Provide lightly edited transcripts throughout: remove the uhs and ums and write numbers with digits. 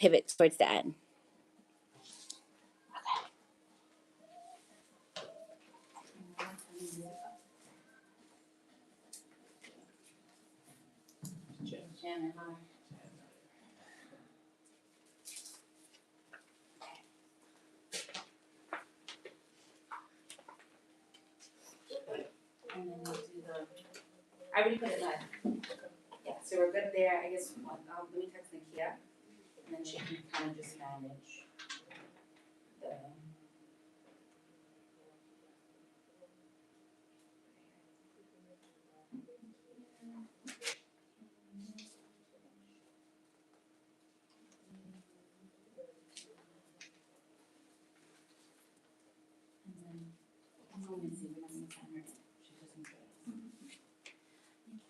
pivot towards the end. And then we'll do I already put it live. Yeah, so we're good there. I guess let me text Nakia, and then she can kind of just manage the.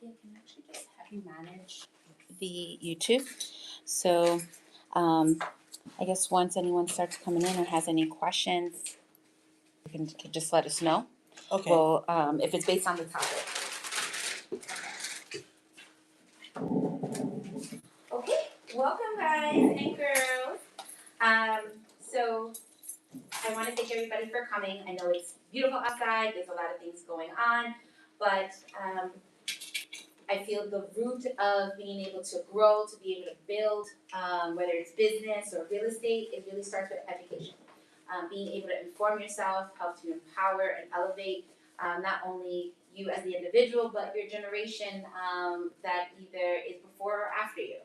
Nakia can actually just have you manage the YouTube. So, I guess once anyone starts coming in or has any questions, you can just let us know. Okay. Well, if it's based on the topic. Okay, welcome guys and girls. So I want to thank everybody for coming. I know it's beautiful outside. There's a lot of things going on, but I feel the root of being able to grow, to be able to build, whether it's business or real estate, it really starts with education. Being able to inform yourself helps you empower and elevate not only you as the individual, but your generation that either is before or after you.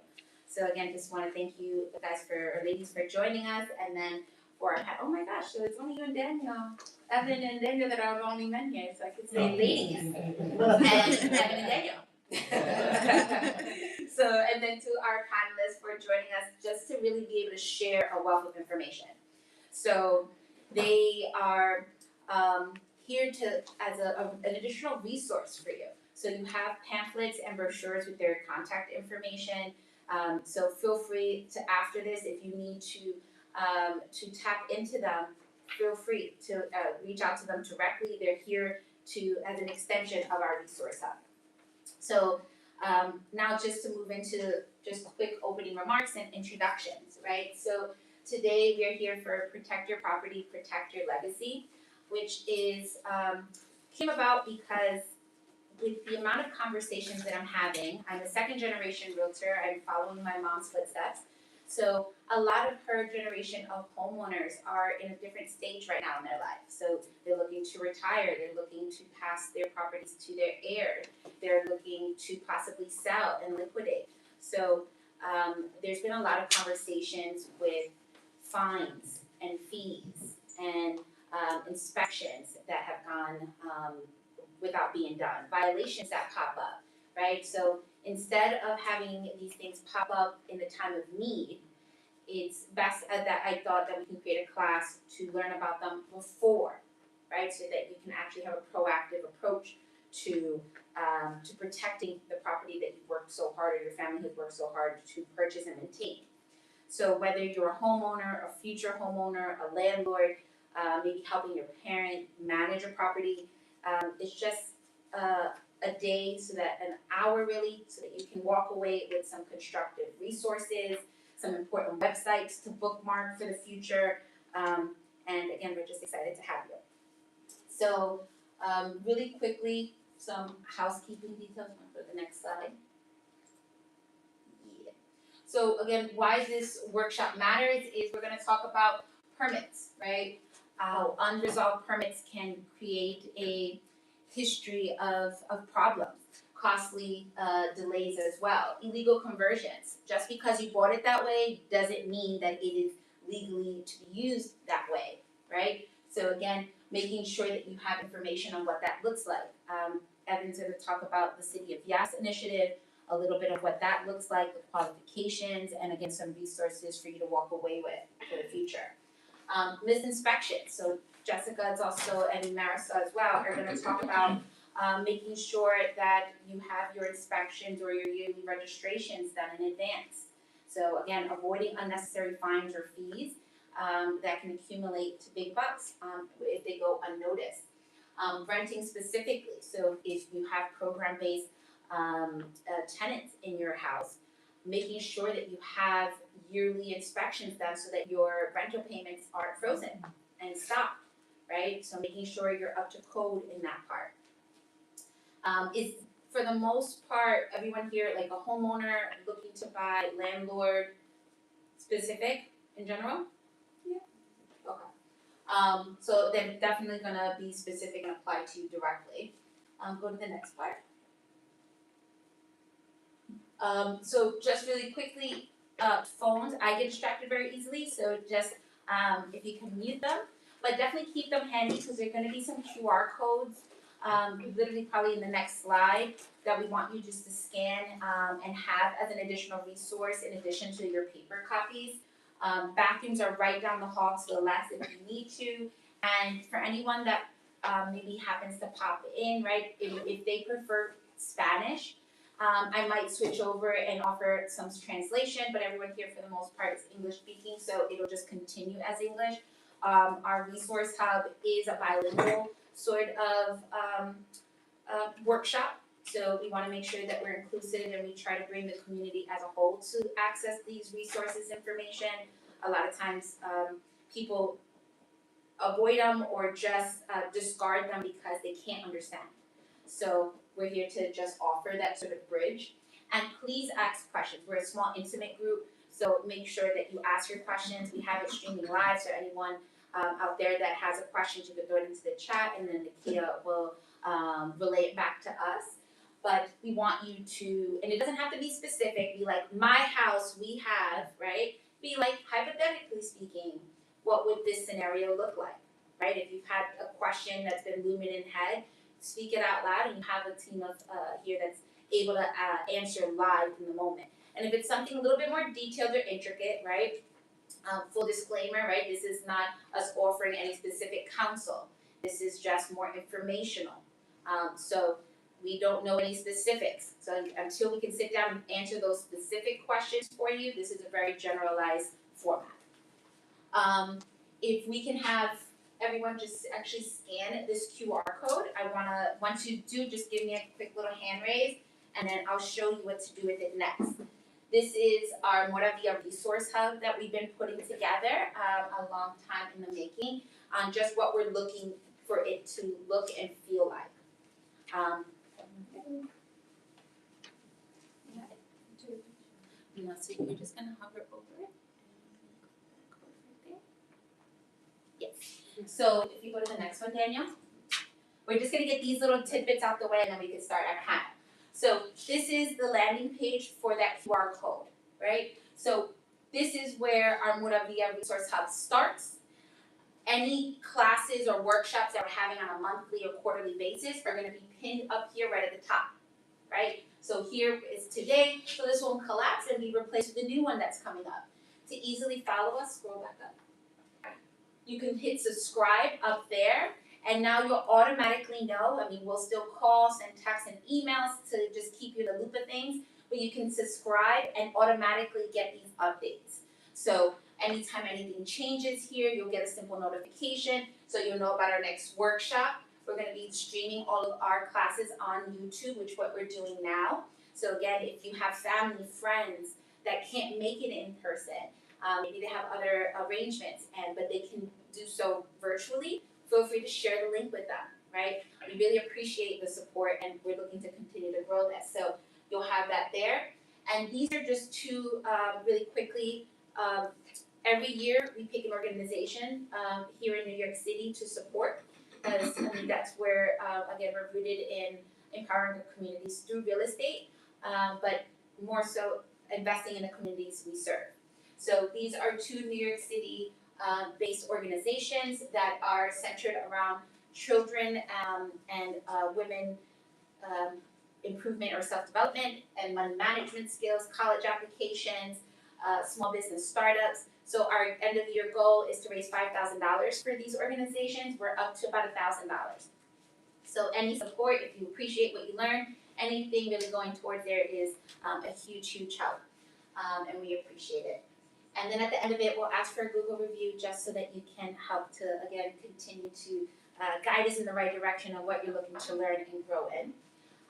So again, just want to thank you guys or ladies for joining us, and then for our oh my gosh, so it's only you and Daniel, Evan and Daniel that are the only men here, so I could say ladies, and Evan and Daniel. So, and then to our panelists for joining us, just to really be able to share a wealth of information. So they are here to as an additional resource for you. So you have pamphlets and brochures with their contact information. So feel free to, after this, if you need to tap into them, feel free to reach out to them directly. They're here to as an extension of our resource hub. So now just to move into just quick opening remarks and introductions, right? So today we are here for Protect Your Property, Protect Your Legacy, which is came about because with the amount of conversations that I'm having, I'm a second generation realtor, I'm following my mom's footsteps. So a lot of her generation of homeowners are in a different stage right now in their life. So they're looking to retire, they're looking to pass their properties to their heirs, they're looking to possibly sell and liquidate. So there's been a lot of conversations with fines and fees and inspections that have gone without being done, violations that pop up, right? So instead of having these things pop up in the time of need, it's best that I thought that we can create a class to learn about them before, right? So that you can actually have a proactive approach to protecting the property that you've worked so hard or your family has worked so hard to purchase and maintain. So whether you're a homeowner, a future homeowner, a landlord, maybe helping your parent manage a property, it's just a day, so that an hour really, so that you can walk away with some constructive resources, some important websites to bookmark for the future, and again, we're just excited to have you. So really quickly, some housekeeping details. I'm going to go to the next slide. Yeah. So again, why this workshop matters is we're going to talk about permits, right? How unresolved permits can create a history of problems, costly delays as well, illegal conversions. Just because you bought it that way doesn't mean that it is legally to be used that way, right? So again, making sure that you have information on what that looks like. Evan's going to talk about the City of Yes initiative, a little bit of what that looks like, the qualifications, and again, some resources for you to walk away with for the future. Misinspections. So Jessica is also, and Marissa as well, are going to talk about making sure that you have your inspections or your yearly registrations done in advance. So again, avoiding unnecessary fines or fees that can accumulate to big bucks if they go unnoticed. Renting specifically. So if you have program-based tenants in your house, making sure that you have yearly inspections done so that your rental payments aren't frozen and stopped, right? So making sure you're up to code in that part. Is for the most part, everyone here like a homeowner looking to buy, landlord specific in general? Yeah. Okay. So they're definitely gonna be specific and apply to you directly. Go to the next part. So just really quickly, phones, I get distracted very easily, so just, if you can mute them, but definitely keep them handy, because there are gonna be some QR codes, literally probably in the next slide, that we want you just to scan, and have as an additional resource in addition to your paper copies. Bathrooms are right down the hall to the left if you need to, and for anyone that, maybe happens to pop in, right, if they prefer Spanish, I might switch over and offer some translation, but everyone here for the most part is English speaking, so it'll just continue as English. Our resource hub is a bilingual sort of workshop, so we wanna make sure that we're inclusive and we try to bring the community as a whole to access these resources, information. A lot of times, people avoid them or just discard them because they can't understand. So we're here to just offer that sort of bridge. And please ask questions. We're a small, intimate group, so make sure that you ask your questions. We have it streaming live, so anyone out there that has a question, you can throw it into the chat, and then Nakia will relay it back to us. But we want you to, and it doesn't have to be specific, be like, my house, we have, right? Be like, hypothetically speaking, what would this scenario look like, right? If you've had a question that's been looming in head, speak it out loud, and you have a team of here that's able to answer live in the moment. And if it's something a little bit more detailed or intricate, right? Full disclaimer, right? This is not us offering any specific counsel. This is just more informational. So we don't know any specifics. So until we can sit down and answer those specific questions for you, this is a very generalized format. If we can have everyone just actually scan this QR code, once you do, just give me a quick little hand raise, and then I'll show you what to do with it next. This is our Moravilla resource hub that we've been putting together a long time in the making on just what we're looking for it to look and feel like. So you're just gonna hover over it. Yes. So if you go to the next one, Daniel, we're just gonna get these little tidbits out the way, and then we can start our panel. So this is the landing page for that QR code, right? So this is where our Moravilla Resource Hub starts. Any classes or workshops that we're having on a monthly or quarterly basis are gonna be pinned up here right at the top, right? So here is today, so this won't collapse and be replaced with a new one that's coming up. To easily follow us, scroll back up. You can hit subscribe up there, and now you'll automatically know. I mean, we'll still call, send texts and emails to just keep you in the loop of things, but you can subscribe and automatically get these updates. So anytime anything changes here, you'll get a simple notification, so you'll know about our next workshop. We're gonna be streaming all of our classes on YouTube, which is what we're doing now. So again, if you have family, friends that can't make it in person, maybe they have other arrangements, but they can do so virtually, feel free to share the link with them, right? We really appreciate the support, and we're looking to continue to grow this. So you'll have that there. And these are just two, really quickly, every year we pick an organization here in New York City to support, because I mean, that's where, again, we're rooted in empowering the communities through real estate, but more so investing in the communities we serve. So these are two New York City based organizations that are centered around children and women improvement or self-development and money management skills, college applications, small business startups. So our end of the year goal is to raise $5,000 for these organizations. We're up to about $1,000. So any support, if you appreciate what you learned, anything really going towards there is a huge, huge help, and we appreciate it. And then at the end of it, we'll ask for a Google review just so that you can help to, again, continue to guide us in the right direction of what you're looking to learn and grow in.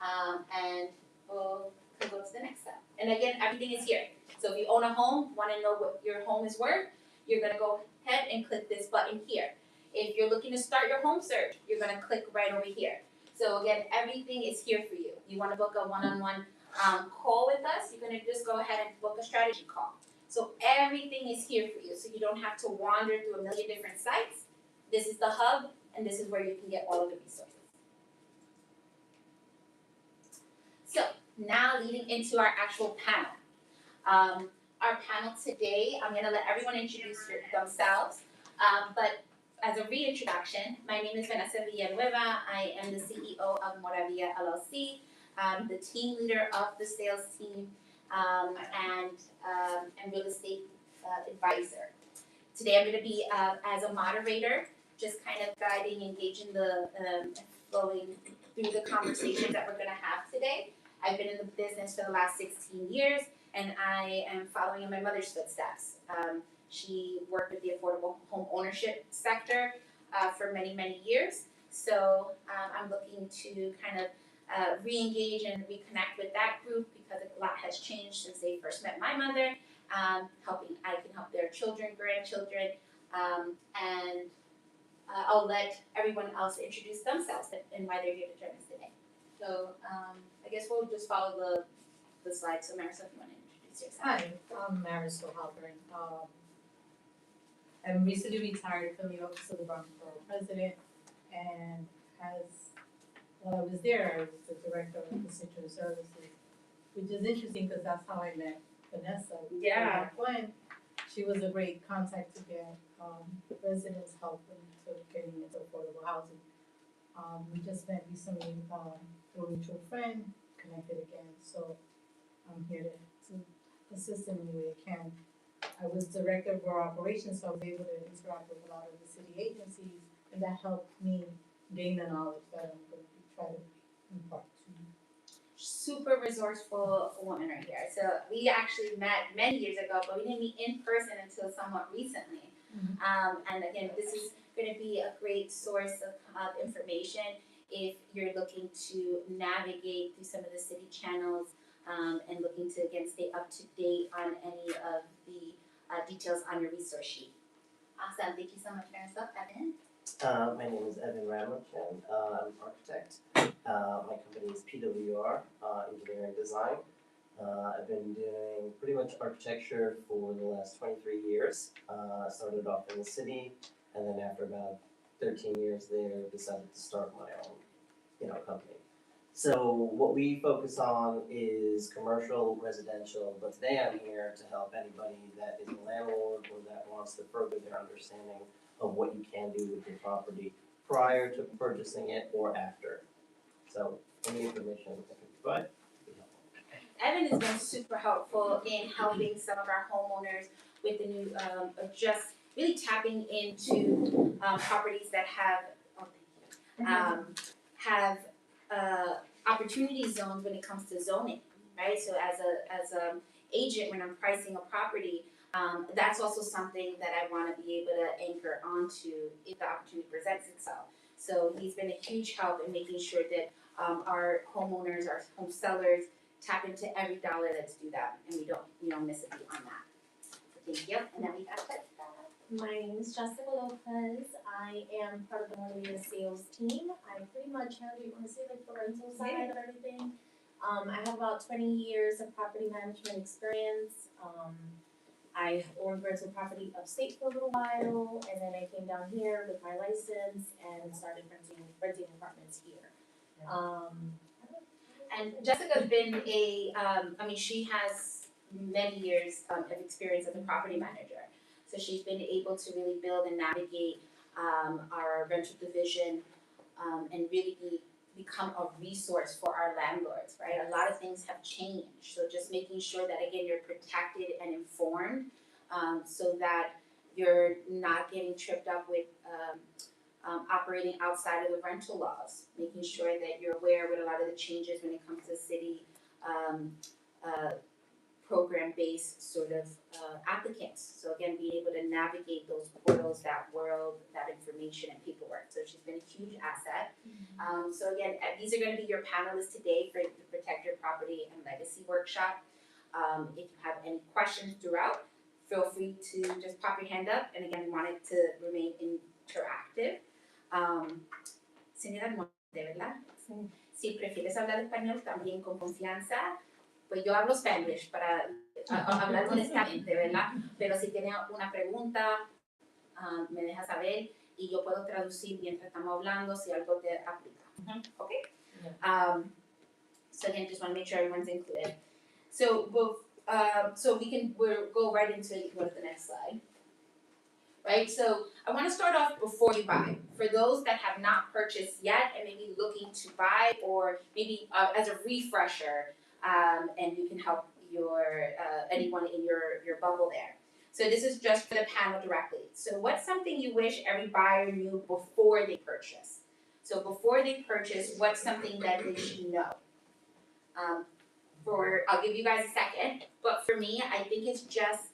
And we'll could go to the next step. And again, everything is here. So if you own a home, want to know what your home is worth, you're gonna go ahead and click this button here. If you're looking to start your home search, you're gonna click right over here. So again, everything is here for you. You wanna book a one-on-one call with us, you're gonna just go ahead and book a strategy call. So everything is here for you, so you don't have to wander through a million different sites. This is the hub, and this is where you can get all of the resources. So now leading into our actual panel. Our panel today, I'm gonna let everyone introduce themselves, but as a reintroduction, my name is Vanessa Villanueva. I am the CEO of Moravilla LLC. I'm the team leader of the sales team, and real estate advisor. Today I'm gonna be as a moderator, just kind of guiding, engaging the flowing through the conversations that we're gonna have today. I've been in the business for the last 16 years, and I am following in my mother's footsteps. She worked with the affordable home ownership sector for many, many years. So I'm looking to kind of re-engage and reconnect with that group because a lot has changed since they first met my mother. I can help their children, grandchildren, and I'll let everyone else introduce themselves and why they're here to join us today. So I guess we'll just follow the slides. So Marisol, if you want to introduce yourself. Hi, I'm Marisol Halpern. I'm recently retired from the Office of the Bronx Borough President, and while I was there, I was the Director of Constituent Services, which is interesting because that's how I met Vanessa. Yeah. Back when she was a great contact to get residents help into getting into affordable housing. We just met recently through a mutual friend, connected again, so I'm here to assist in any way I can. I was Director of Borough Operations, so I was able to interact with a lot of the city agencies, and that helped me gain the knowledge that I'm going to try to impart to you. Super resourceful woman right here. So we actually met many years ago, but we didn't meet in person until somewhat recently. Mm-hmm. And again, this is going to be a great source of information if you're looking to navigate through some of the city channels and looking to, again, stay up to date on any of the details on your resource sheet. Awesome. Thank you so much, Marisol. Evan? My name is Evan Ramachan. I'm an architect. My company is PWR, Engineering Design. I've been doing pretty much architecture for the last 23 years. Started off in the city, and then after about 13 years there, decided to start my own, company. So what we focus on is commercial, residential, but today I'm here to help anybody that is a landlord or that wants to further their understanding of what you can do with your property prior to purchasing it or after. So any information I can provide will be helpful. Evan has been super helpful in helping some of our homeowners with the new, just really tapping into properties that have opportunity zones when it comes to zoning, right? So as a agent, when I'm pricing a property, that's also something that I want to be able to anchor onto if the opportunity presents itself. So he's been a huge help in making sure that our homeowners, our home sellers, tap into every dollar that's due them, and we don't miss a beat on that. So thank you. And then we got Jessica. My name is Jessica Lopez. I am part of the Moravilla sales team. I pretty much handle, you want to say, like the rental side of everything. I have about 20 years of property management experience. I owned rental property upstate for a little while, and then I came down here with my license and started renting apartments here. And Jessica's been she has many years of experience as a property manager. So she's been able to really build and navigate our rental division and really become a resource for our landlords, right? A lot of things have changed. So just making sure that, again, you're protected and informed so that you're not getting tripped up with operating outside of the rental laws, making sure that you're aware with a lot of the changes when it comes to city program-based sort of applicants. So again, being able to navigate those portals, that world, that information and paperwork. So she's been a huge asset. So again, these are gonna be your panelists today for the Protect Your Property and Legacy Workshop. If you have any questions throughout, feel free to just pop your hand up. And again, we want it to remain interactive. Señora de verdad, si prefieres hablar español también con confianza, pues yo hablo Spanish para hablar honestamente, ¿verdad? Pero si tiene una pregunta, me deja saber y yo puedo traducir mientras estamos hablando si algo te aplica. Okay? So again, just want to make sure everyone's included. So we'll go right into go to the next slide. Right, so I want to start off before you buy. For those that have not purchased yet and maybe looking to buy, or maybe as a refresher, and you can help your anyone in your bubble there. So this is just for the panel directly. So what's something you wish every buyer knew before they purchase? So before they purchase, what's something that they should know? I'll give you guys a second, but for me, I think it's just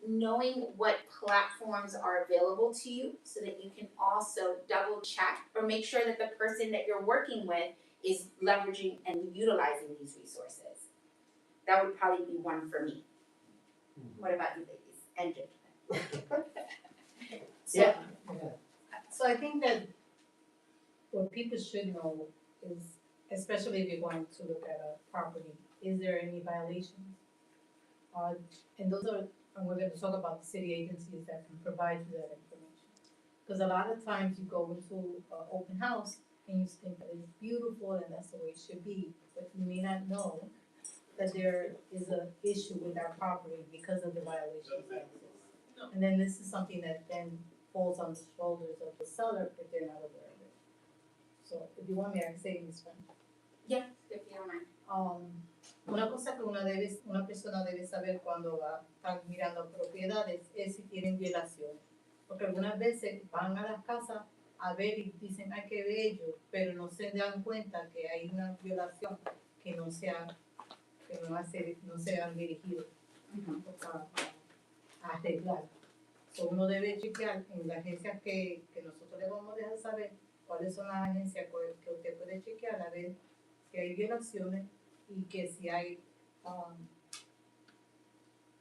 knowing what platforms are available to you so that you can also double check or make sure that the person that you're working with is leveraging and utilizing these resources. That would probably be one for me. What about you ladies and gentlemen? So I think that what people should know is, especially if you're going to look at a property, is there any violations? And those are, and we're gonna talk about the city agencies that can provide you that information. Because a lot of times you go into an open house and you think that it's beautiful and that's the way it should be, but you may not know that there is an issue with that property because of the violations that exist. And then this is something that then falls on the shoulders of the seller if they're not aware of it. So if you want me, I can say it in Spanish. Yeah, if you don't mind. Una cosa que una persona debe saber cuando va a estar mirando propiedades es si tienen violaciones. Porque algunas veces van a las casas a ver y dicen, ay, qué bello, pero no se dan cuenta que hay una violación que no se han dirigido a arreglar. So uno debe chequear en las agencias que nosotros le vamos a dejar saber cuáles son las agencias que usted puede chequear a ver si hay violaciones y que si hay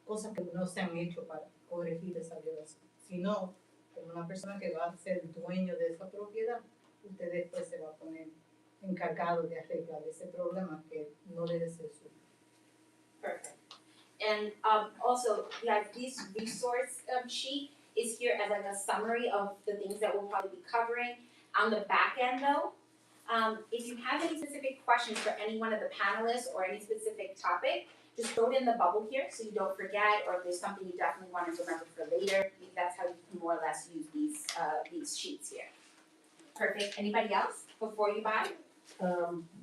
cosas que no se han hecho para corregir esa violación. Si no, como una persona que va a ser dueño de esa propiedad, usted después se va a poner encargado de arreglar ese problema que no debe ser suyo. Perfect. And also, this resource sheet is here as like a summary of the things that we'll probably be covering. On the back end though, if you have any specific questions for any one of the panelists or any specific topic, just throw it in the bubble here so you don't forget, or if there's something you definitely want to remember for later, that's how you can more or less use these sheets here. Perfect. Anybody else before you buy?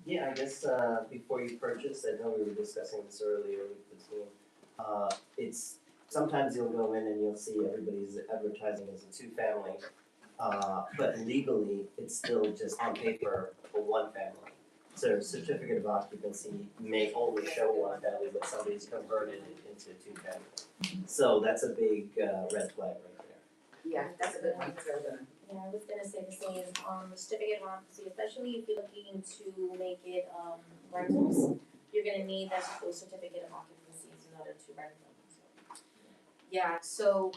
Yeah, I guess before you purchase, I know we were discussing this earlier with the team. It's sometimes you'll go in and you'll see everybody's advertising as a two-family, but legally it's still just on paper for one family. So certificate of occupancy may only show one family, but somebody's converted it into two family. So that's a big red flag right there. Yeah, that's a good one. Yeah, I was gonna say the same, certificate of occupancy, especially if you're looking to make it, rentals, you're gonna need that full certificate of occupancy in order to rent them, so. Yeah, so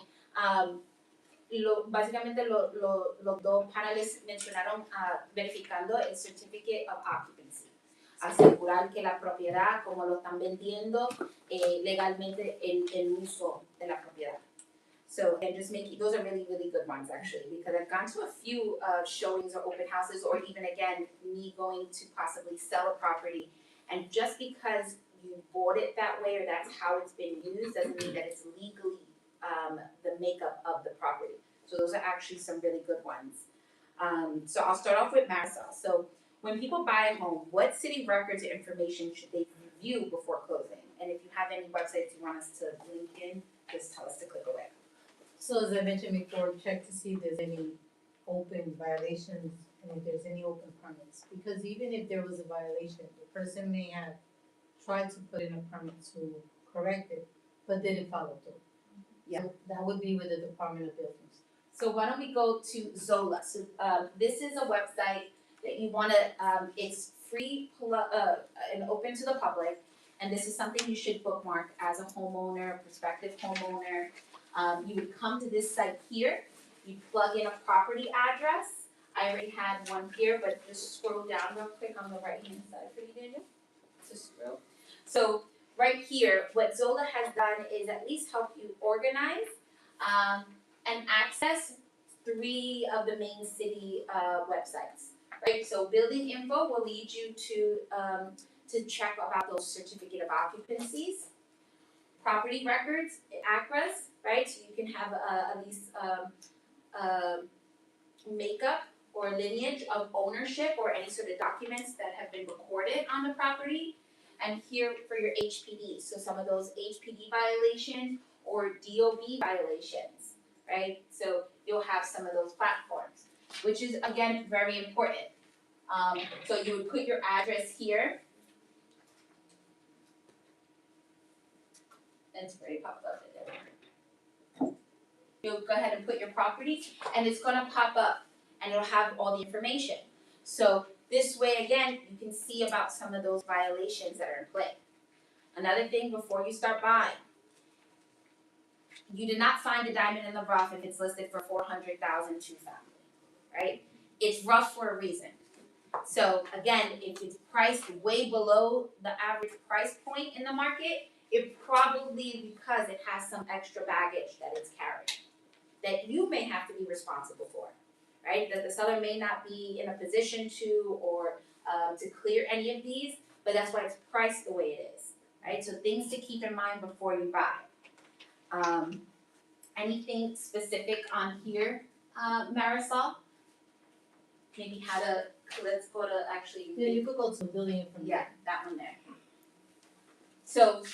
básicamente los dos paneles mencionaron verificando el certificate of occupancy, asegurar que la propiedad, como lo están vendiendo, legalmente el uso de la propiedad. So, and just making, those are really, really good ones actually, because I've gone to a few showings or open houses, or even again, me going to possibly sell a property, and just because you bought it that way or that's how it's been used doesn't mean that it's legally the makeup of the property. So those are actually some really good ones. So I'll start off with Marisol. So when people buy a home, what city records or information should they review before closing? And if you have any websites you want us to link in, just tell us to click away. So as I mentioned before, check to see if there's any open violations and if there's any open permits. Because even if there was a violation, the person may have tried to put in a permit to correct it, but didn't follow through. Yeah. So That would be with the Department of Buildings. So why don't we go to Zola? So this is a website that you wanna, it's free and open to the public. And this is something you should bookmark as a homeowner, prospective homeowner. You would come to this site here, you plug in a property address. I already had one here, but just scroll down real quick on the right hand side for you, Daniel. Just scroll. So right here, what Zola has done is at least help you organize and access 3 of the main city websites, right? So building info will lead you to check about those certificate of occupancies. Property records, ACRAs, right? So you can have at least makeup or lineage of ownership or any sort of documents that have been recorded on the property. And here for your HPD, so some of those HPD violations or DOB violations, right? So you'll have some of those platforms, which is again very important. So you would put your address here. It's already popped up. You'll go ahead and put your property, and it's gonna pop up, and it'll have all the information. So this way, again, you can see about some of those violations that are in play. Another thing before you start buying, you did not find a diamond in the rough if it's listed for $400,000 two-family, right? It's rough for a reason. So again, if it's priced way below the average price point in the market, it probably because it has some extra baggage that it's carrying that you may have to be responsible for, right? That the seller may not be in a position to or to clear any of these, but that's why it's priced the way it is, right? So things to keep in mind before you buy. Anything specific on here, Marisol? Maybe how to, let's go to actually. Yeah, you could go to building information. Yeah, that one there. So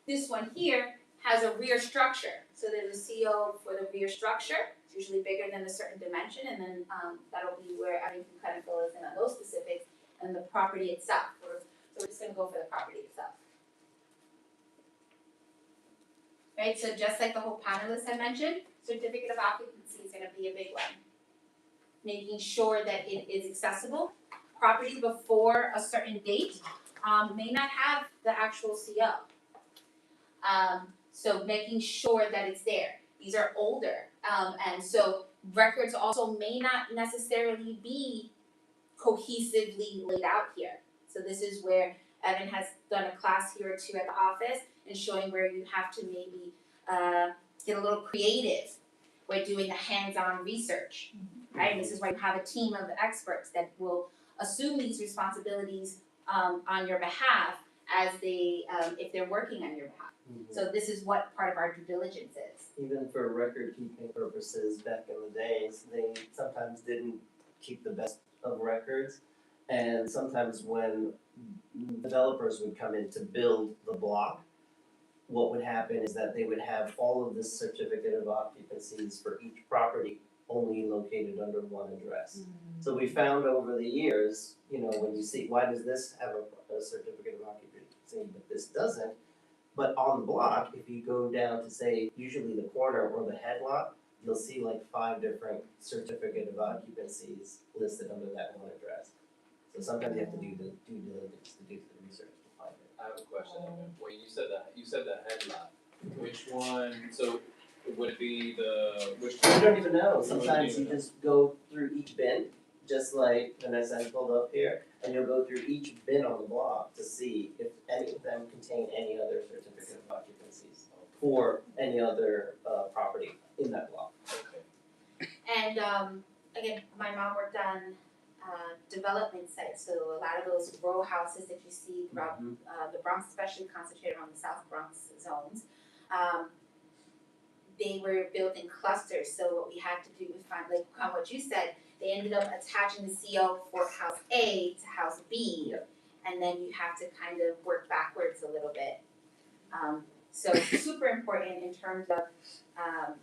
this one here has a rear structure. So there's a CO for the rear structure. It's usually bigger than a certain dimension, and then that'll be where Evan can kind of fill us in on those specifics and the property itself. So we're just gonna go for the property itself. Right, so just like the whole panelist had mentioned, certificate of occupancy is gonna be a big one. Making sure that it is accessible. Properties before a certain date may not have the actual CO. So making sure that it's there. These are older, and so records also may not necessarily be cohesively laid out here. So this is where Evan has done a class here or two at the office and showing where you have to maybe get a little creative by doing a hands-on research, right? This is why you have a team of experts that will assume these responsibilities on your behalf as they, if they're working on your behalf. So this is what part of our due diligence is. Even for record keeping purposes, back in the days, they sometimes didn't keep the best of records. And sometimes when developers would come in to build the block, what would happen is that they would have all of this certificate of occupancies for each property only located under one address. So we found over the years, you know, when you see, why does this have a certificate of occupancy, but this doesn't? But on the block, if you go down to say, usually the corner or the headlock, you'll see like 5 different certificate of occupancies listed under that one address. So sometimes you have to do the due diligence to do the research to find it. I have a question. When you said the headlock. Which one? So would it be which? You don't even know. Sometimes you just go through each bin, just like Vanessa has pulled up here, and you'll go through each bin on the block to see if any of them contain any other certificate of occupancies for any other property in that block. Okay. And again, my mom worked on development sites, so a lot of those row houses that you see throughout the Bronx, especially concentrated on the South Bronx zones, they were built in clusters. So what we had to do was find, like what you said, they ended up attaching the CO for house A to house B, and then you have to kind of work backwards a little bit. So super important in terms of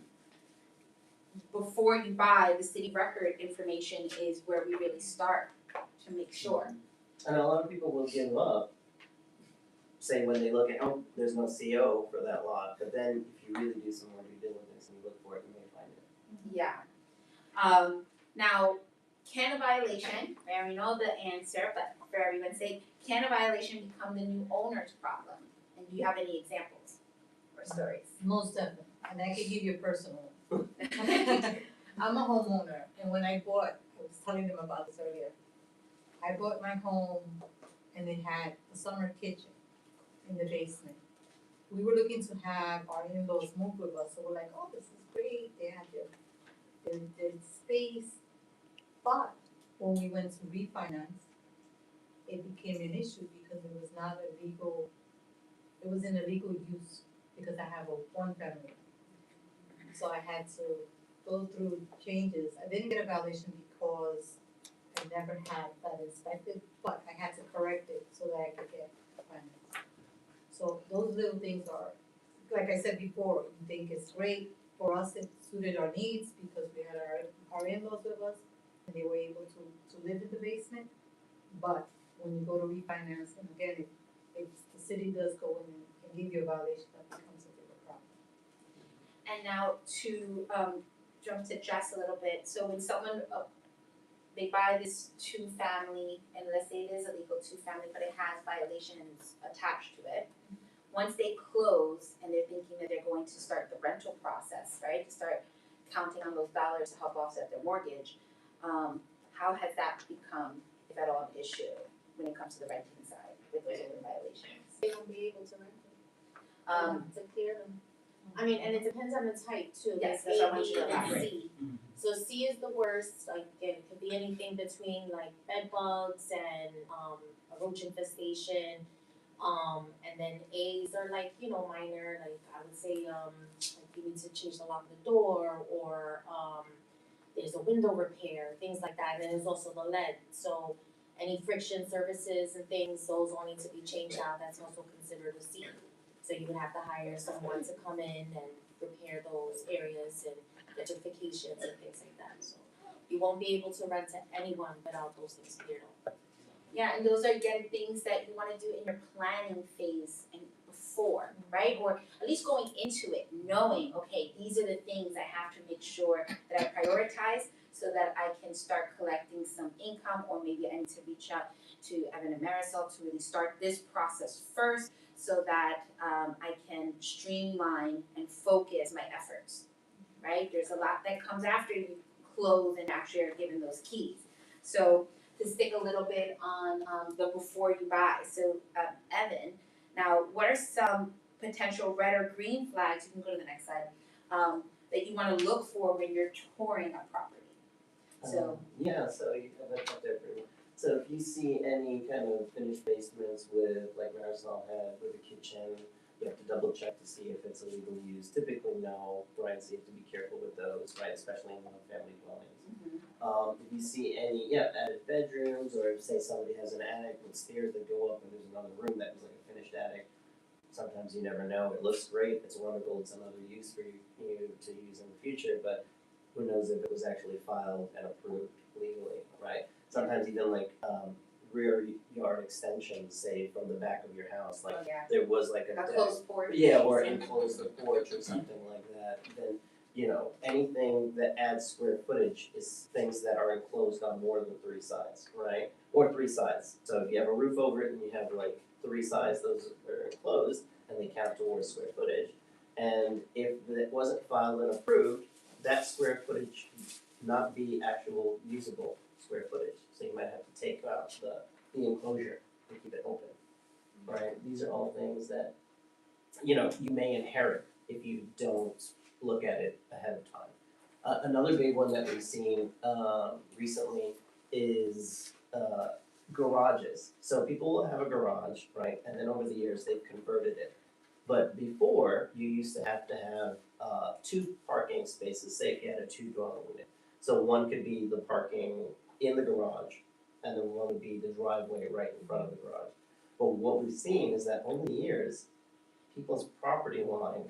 before you buy, the city record information is where we really start to make sure. And a lot of people will give up, say when they look at, oh, there's no CO for that lot, but then if you really do some more due diligence and you look Yeah. Now, can a violation, I already know the answer, but for everyone's sake, can a violation become the new owner's problem? And do you have any examples or stories? Most definitely, and I can give you a personal one. I'm a homeowner, and when I was telling them about this earlier, I bought my home and it had a summer kitchen in the basement. We were looking to have our in-laws move with us, so we're like, oh, this is great, they have their space. But when we went to refinance, it became an issue because it was not a legal, it was in a legal use because I have a one family. So I had to go through changes. I didn't get a violation because I never had that inspected, but I had to correct it so that I could get finance. So those little things are, like I said before, you think it's great. For us, it suited our needs because we had our in-laws with us and they were able to live in the basement. But when you go to refinance, and again, if the city does go in and give you a violation, that becomes a bigger problem. And now to jump to Jess a little bit, so when someone they buy this two-family, and let's say it is a legal two-family, but it has violations attached to it. Once they close and they're thinking that they're going to start the rental process, right, to start counting on those dollars to help offset their mortgage, how has that become, if at all, an issue when it comes to the renting side with those open violations? They won't be able to rent it. To clear them. I mean, and it depends on the type too, like Yes, that's what I A, want you B, to and elaborate. C. So C is the worst, like it could be anything between like bed bugs and a roach infestation. And then A's are like, you know, minor, like I would say like you need to change the lock of the door or there's a window repair, things like that. And then there's also the lead. So any friction surfaces and things, those all need to be changed out. That's also considered a C. So you would have to hire someone to come in and repair those areas and vitrifications and things like that. So you won't be able to rent to anyone without those things cleared up. Yeah, and those are again things that you wanna do in your planning phase and before, right? Or at least going into it, knowing, okay, these are the things I have to make sure that I prioritize so that I can start collecting some income, or maybe I need to reach out to Evan and Marisol to really start this process first so that I can streamline and focus my efforts, right? There's a lot that comes after you close and actually are given those keys. So to stick a little bit on the before you buy. So Evan, now what are some potential red or green flags, you can go to the next slide, that you wanna look for when you're touring a property? So Yeah, so you have that up there for me. So if you see any kind of finished basements with, like Marisol had, with a kitchen, you have to double check to see if it's a legal use. Typically no, right, so you have to be careful with those, right, especially in one-family dwellings. If you see any, added bedrooms, or if say somebody has an attic with stairs that go up and there's another room that was like a finished attic, sometimes you never know. It looks great, it's wonderful, it's another use for you to use in the future, but who knows if it was actually filed and approved legally, right? Sometimes even like rear yard extensions, say from the back of your house, like there was like a deck. closed porch. Yeah, or enclose the porch or something like that, then, you know, anything that adds square footage is things that are enclosed on more than 3 sides, right? Or 3 sides, so if you have a roof over it and you have like 3 sides, those are enclosed and they count towards square footage. And if it wasn't filed and approved, that square footage not be actual usable square footage, so you might have to take out the enclosure to keep it open, right? These are all things that, you know, you may inherit if you don't look at it ahead of time. Another big one that we've seen recently is garages. So people will have a garage, right, and then over the years they've converted it. But before, you used to have 2 parking spaces, say if you had a 2-dwelling unit. So one could be the parking in the garage, and then one would be the driveway right in front of the garage. But what we've seen is that over the years, people's property line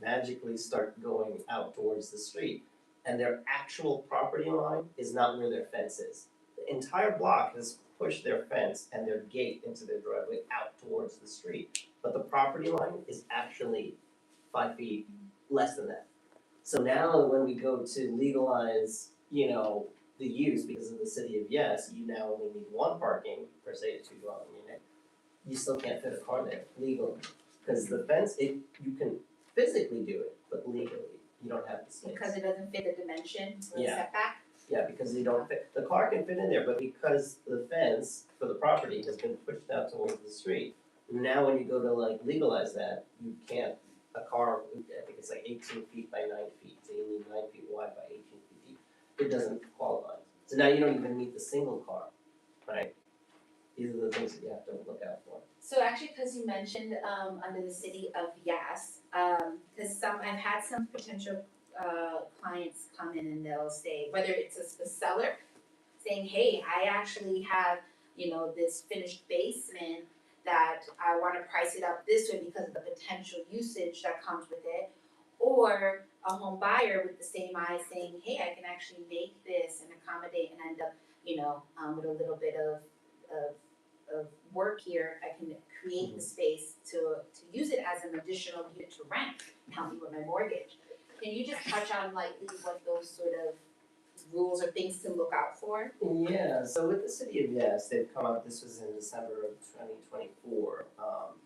magically start going out towards the street, and their actual property line is not where their fence is. The entire block has pushed their fence and their gate into their driveway out towards the street, but the property line is actually 5 feet less than that. So now when we go to legalize, the use because of the city of yes, you now only need one parking for say a two dwelling unit. You still can't fit a car there legally, because the fence, you can physically do it, but legally, you don't have the space. Because it doesn't fit the dimension or the Yeah. setback? Yeah, because they don't fit, the car can fit in there, but because the fence for the property has been pushed out towards the street, now when you go to like legalize that, you can't, a car, I think it's like 18 feet by 9 feet, so you need 9 feet wide by 18 feet deep, it doesn't qualify. So now you don't even meet the single car, right? These are the things that you have to look out for. So actually, because you mentioned under the city of Yas, because I've had some potential clients come in and they'll say, whether it's a seller saying, hey, I actually have, this finished basement that I want to price it up this way because of the potential usage that comes with it, or a home buyer with the same eye saying, hey, I can actually make this and accommodate and end up, with a little bit of work here, I can create the space to use it as an additional unit to rent and help me with my mortgage. Can you just touch on lightly what those sort of rules or things to look out for? Yeah, so with the city of yes, they've come up, this was in December of 2024,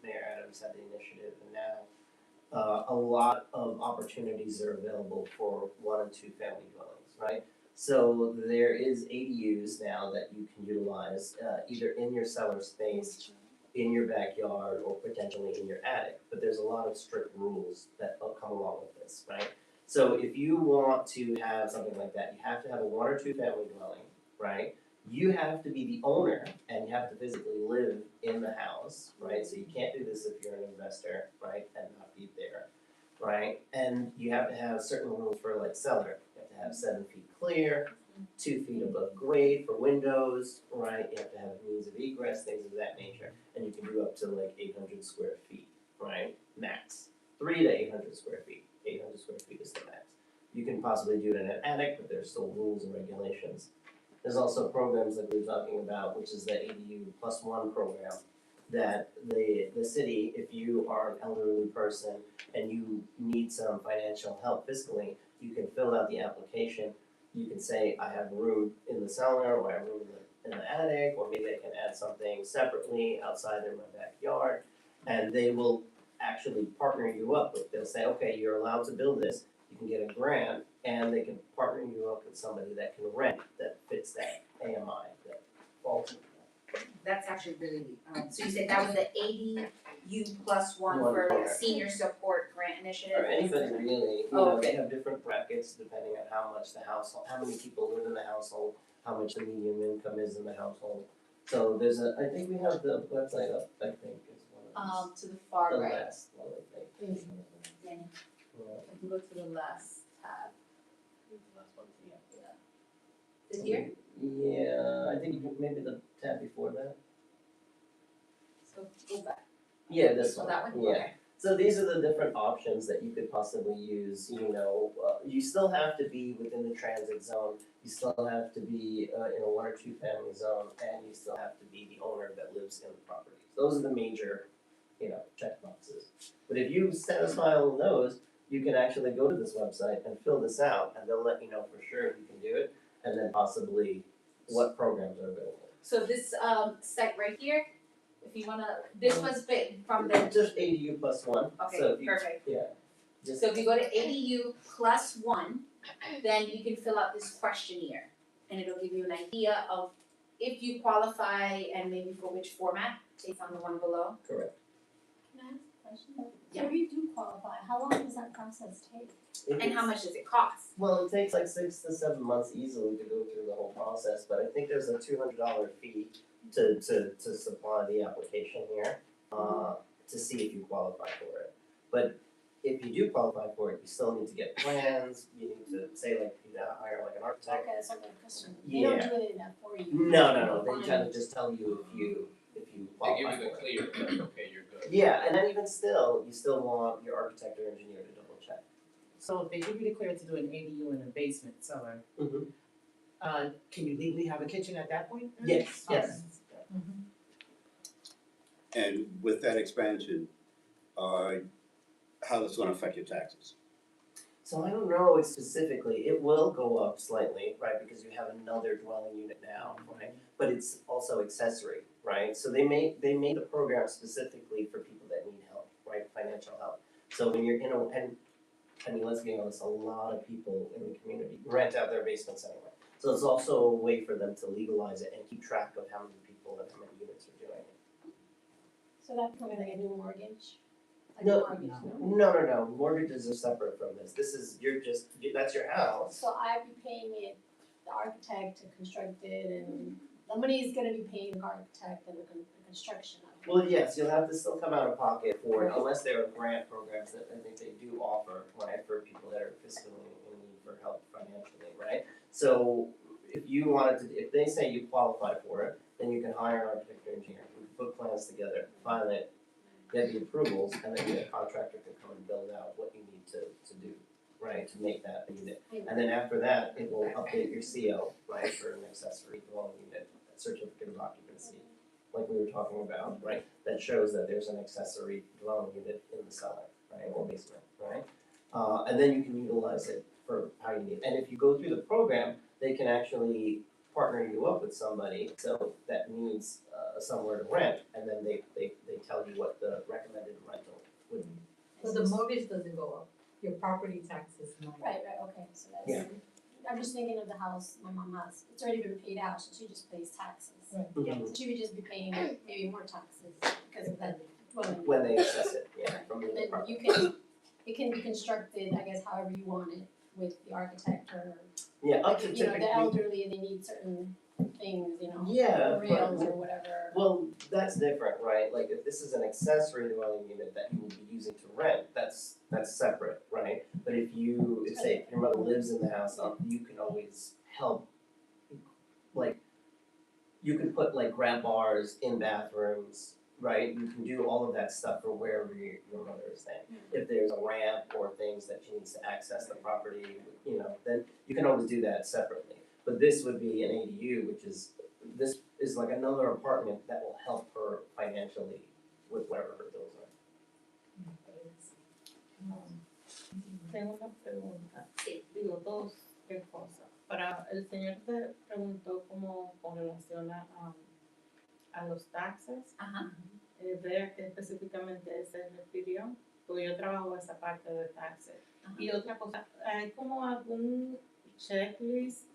Mayor Adams had the initiative, and now a lot of opportunities are available for 1 and 2 family dwellings, right? So there is ADUs now that you can utilize either in your cellar space, in your backyard, or potentially in your attic. But there's a lot of strict rules that come along with this, right? So if you want to have something like that, you have to have a 1 or 2 family dwelling, right? You have to be the owner and you have to physically live in the house, right? So you can't do this if you're an investor, right, and not be there, right? And you have to have certain rules for like cellar. You have to have 7 feet clear, 2 feet above grade for windows, right? You have to have means of egress, things of that nature. And you can do up to like 800 square feet, right? Max. 3 to 800 square feet. 800 square feet is the max. You can possibly do it in an attic, but there's still rules and regulations. There's also programs that we were talking about, which is the ADU +1 program, that the city, if you are an elderly person and you need some financial help fiscally, you can fill out the application. You can say, I have room in the cellar, or I have room in the attic, or maybe I can add something separately outside in my backyard. And they will actually partner you up with, they'll say, okay, you're allowed to build this, you can get a grant, and they can partner you up with somebody that can rent, that fits that AMI, that falls into that. That's actually really, so you said that was the ADU +1 One for like a there. senior support grant initiative? Or anybody really, Oh, they okay. have different brackets depending on how much the household, how many people live in the household, how much the median income is in the household. So there's I think we have the website up, I think, is one of To the far the right. last one, I think. Danny. Yeah. If you go to the last tab. The last one. This here? Yeah, I think maybe the tab before that. So go back. Yeah, this Oh, one, that one? yeah. Okay. So these are the different options that you could possibly use, you still have to be within the transit zone, you still have to be in a 1 or 2 family zone, and you still have to be the owner that lives in the property. Those are the major, check boxes. But if you satisfy all of those, you can actually go to this website and fill this out, and they'll let you know for sure if you can do it, and then possibly what programs are available. So this site right here, if you wanna, this was big from the, Just ADU +1, okay, so if you, perfect. yeah. Just So if you go to ADU +1, then you can fill out this questionnaire. And it'll give you an idea of if you qualify and maybe for which format, based on the one below. correct. Can I ask a question? Yeah. So if you do qualify, how long does that process take? And how much does it cost? Well, it takes like 6 to 7 months easily to go through the whole process, but I think there's a $200 fee to supply the application here, to see if you qualify for it. But if you do qualify for it, you still need to get plans, you need to say like, hire like an architect. Okay, so like a customer, they don't Yeah. do it enough for you. No, they kind of just tell you if you They qualify give you the for it. clear, like, okay, you're good. Yeah, and then even still, you still want your architect or engineer to double check. So if they give you the clear to do an ADU in a basement cellar, Mhm. Can you legally have a kitchen at that point? Yes, Okay. yes. And with that expansion, how does it gonna affect your taxes? So I don't know specifically, it will go up slightly, right, because you have another dwelling unit now, right? But it's also accessory, right? So they made the program specifically for people that need help, right, financial help. So when you're in a, and I mean, let's be honest, a lot of people in the community rent out their basements anyway. So it's also a way for them to legalize it and keep track of how many people and how many units are doing it. So that's kind of like a new mortgage? Like No, a mortgage, no? No, mortgages are separate from this. This is, that's your house. So I'd be paying it, the architect to construct it, and the money is gonna be paying the architect and the construction of it. Well, yes, you'll have to still come out of pocket for it, unless there are grant programs that I think they do offer, right, for people that are fiscally in need for help financially, right? So if you wanted to, if they say you qualify for it, then you can hire an architect or engineer, who can put plans together, file it, get the approvals, and then the contractor can come and build out what you need to do, right, to make that unit. And then after that, it will update your CO, right, for an accessory dwelling unit, a certificate of occupancy, like we were talking about, right, that shows that there's an accessory dwelling unit in the cellar, right, or basement, right? And then you can utilize it for how you need. And if you go through the program, they can actually partner you up with somebody, so that needs somewhere to rent, and then they tell you what the recommended rental would be. So the mortgage doesn't go up, your property taxes might. Right, okay, so that's, Yeah. I'm just thinking of the house my mom has, it's already been paid out, so she just pays taxes. Right. Yeah, so she would just be paying maybe more taxes because of that dwelling. When they assess it, yeah, from the And then department. it can be constructed, I guess, however you want it, with the architect or, Yeah, up like, to you know, typically. the elderly, they need certain things, you know, Yeah, rails but, or whatever. well, that's different, right? Like if this is an accessory dwelling unit that you will be using to rent, that's separate, right? But if say if your mother lives in the house, you can always help. Like, you can put like grab bars in bathrooms, right? You can do all of that stuff for wherever your mother is staying. If there's a ramp or things that she needs to access the property, you know, then you can always do that separately. But this would be an ADU, this is like another apartment that will help her financially with whatever her bills are. Tengo una pregunta. Sí. Digo, tres cosas. Para el señor te preguntó cómo con relación a los taxes. Ajá. De a qué específicamente se refirió, porque yo trabajo esa parte de taxes. Ajá. Y otra cosa, ¿hay como algún checklist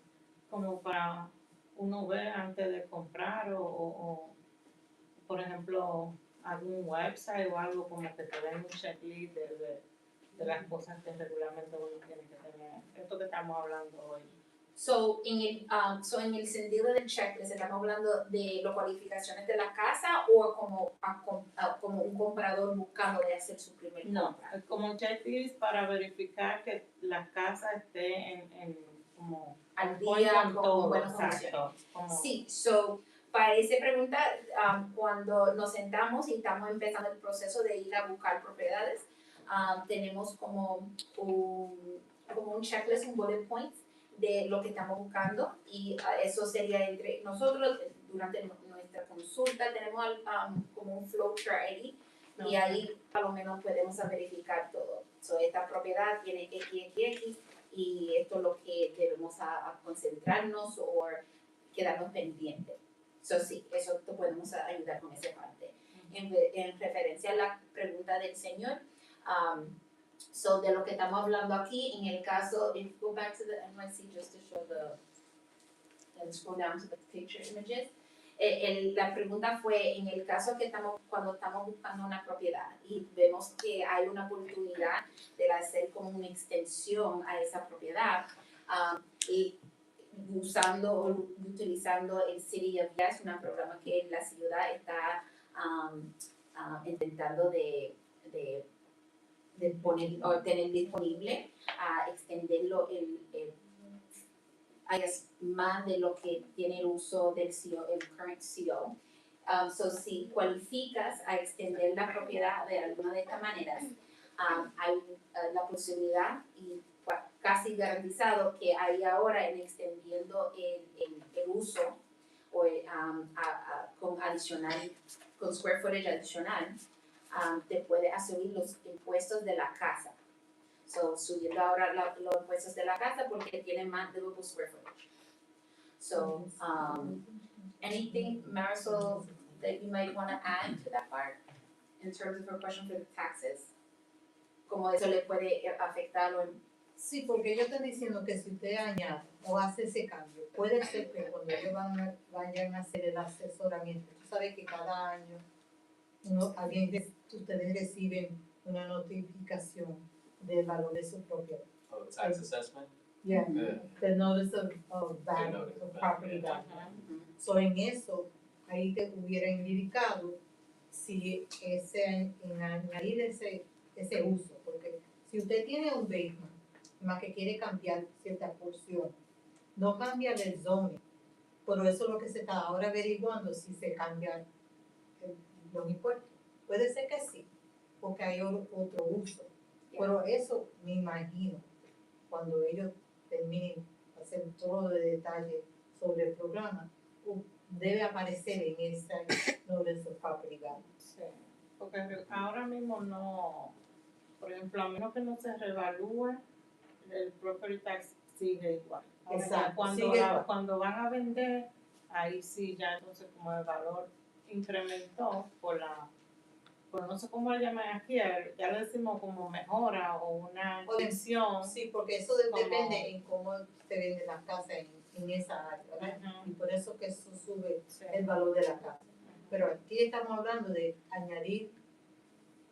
como para uno ver antes de comprar o por ejemplo, algún website o algo como que te den un checklist de las cosas que regularmente uno tiene que tener? Esto que estamos hablando hoy. So en el sentido del checklist, ¿estamos hablando de las cualificaciones de la casa o como un comprador buscando de hacer su primer compra? No, es como un checklist para verificar que la casa esté en como Al point día, con con todo, buenas exacto, como Sí, para esa pregunta, cuando nos sentamos y estamos empezando el proceso de ir a buscar propiedades, tenemos como un checklist, un bullet points de lo que estamos buscando y eso sería entre nosotros durante nuestra consulta tenemos como un flow chart ahí y ahí a lo menos podemos verificar todo. So, esta propiedad tiene X y esto es lo que debemos a concentrarnos o quedarnos pendientes. So, sí, eso te podemos ayudar con esa parte. En referencia a la pregunta del señor, so de lo que estamos hablando aquí, en el caso, if you go back to the NYC just to show and scroll down to the picture images, la pregunta fue en el caso que cuando estamos buscando una propiedad y vemos que hay una oportunidad de hacer como una extensión a esa propiedad y utilizando el City of Yes, un programa que la ciudad está intentando de poner o tener disponible a extenderlo más de lo que tiene el uso del CO, el current CO. So si cualificas a extender la propiedad de alguna de estas maneras, hay la posibilidad y casi garantizado que hay ahora en extendiendo el uso o con adicional, con square footage adicional, te puede asumir los impuestos de la casa. So, subiendo ahora los impuestos de la casa porque tienen más livable square footage. So, anything, Marisol, that you might wanna add to that part in terms of her question for the taxes? Como eso le puede afectar o Sí, porque ellos están diciendo que si usted añade o hace ese cambio, puede ser que cuando ellos vayan a hacer el asesoramiento, tú sabes que cada año ustedes reciben una notificación del valor de su propiedad. Oh, tax assessment? Yeah, Yeah. the notice of value, notice of of property value. Ajá. So en eso, ahí te hubiera indicado si en añadir ese uso, porque si usted tiene un basement, más que quiere cambiar cierta porción, no cambia el zoning, pero eso es lo que se está ahora averiguando si se cambian los impuestos. Puede ser que sí, porque hay otro uso, pero eso me imagino, cuando ellos terminen de hacer todo de detalle sobre el programa, debe aparecer en esa notice of property value. Sí, porque ahora mismo no, por ejemplo, a menos que no se revalúe, el property tax sigue igual. Ahora ya Exacto, cuando, sigue igual. cuando van a vender, ahí sí ya entonces como el valor incrementó por no sé cómo le llaman aquí, ya le decimos como mejora o una adición. Sí, porque eso depende en cómo se vende la casa en esa área, ¿verdad? Ujú. Y por eso que eso sube Sí. el valor de la casa. Pero aquí estamos hablando de añadir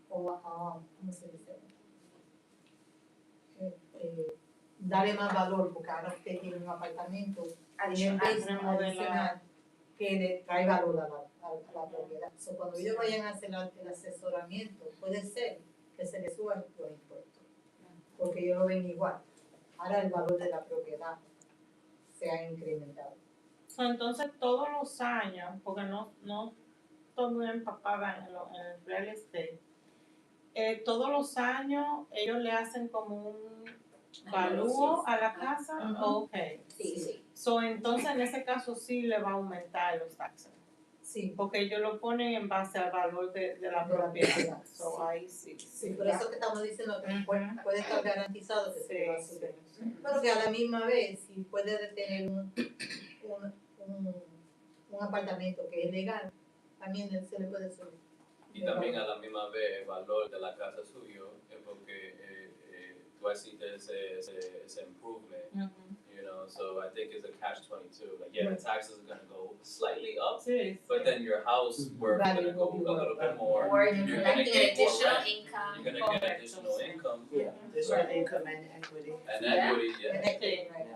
¿cómo se dice? Darle más valor, porque ahora usted tiene un apartamento adicional que le trae valor a la propiedad. So, cuando ellos vayan a hacer el asesoramiento, puede ser que se les suban los impuestos, porque ellos lo ven igual. Ahora el valor de la propiedad se ha incrementado. So, entonces todos los años, porque no estoy muy empapada en el real estate, todos los años ellos le hacen como un valúo a la casa. Ujú. Okay. Sí. So, entonces en ese caso sí le va a aumentar los taxes. Sí, Porque ellos lo ponen en base al valor de la propiedad. So, sí. ahí sí. Sí, por eso que estamos diciendo que Ujú. puede estar garantizado que se va a Sí, subir. sí. Pero que a la misma vez, si puede tener un apartamento que es legal, también se le puede subir. Y también a la misma vez el valor de la casa suyo es porque tú hiciste ese improvement, you know, so I think it's a catch-22. Like, yeah, the taxes are gonna go slightly up, Sí, but then your house worth Value gonna go will be a little bit more. Or You're you're gonna collecting get more additional rent. income. You're gonna get additional income Yeah, additional income and equity. and Yeah. equity, yeah. Right.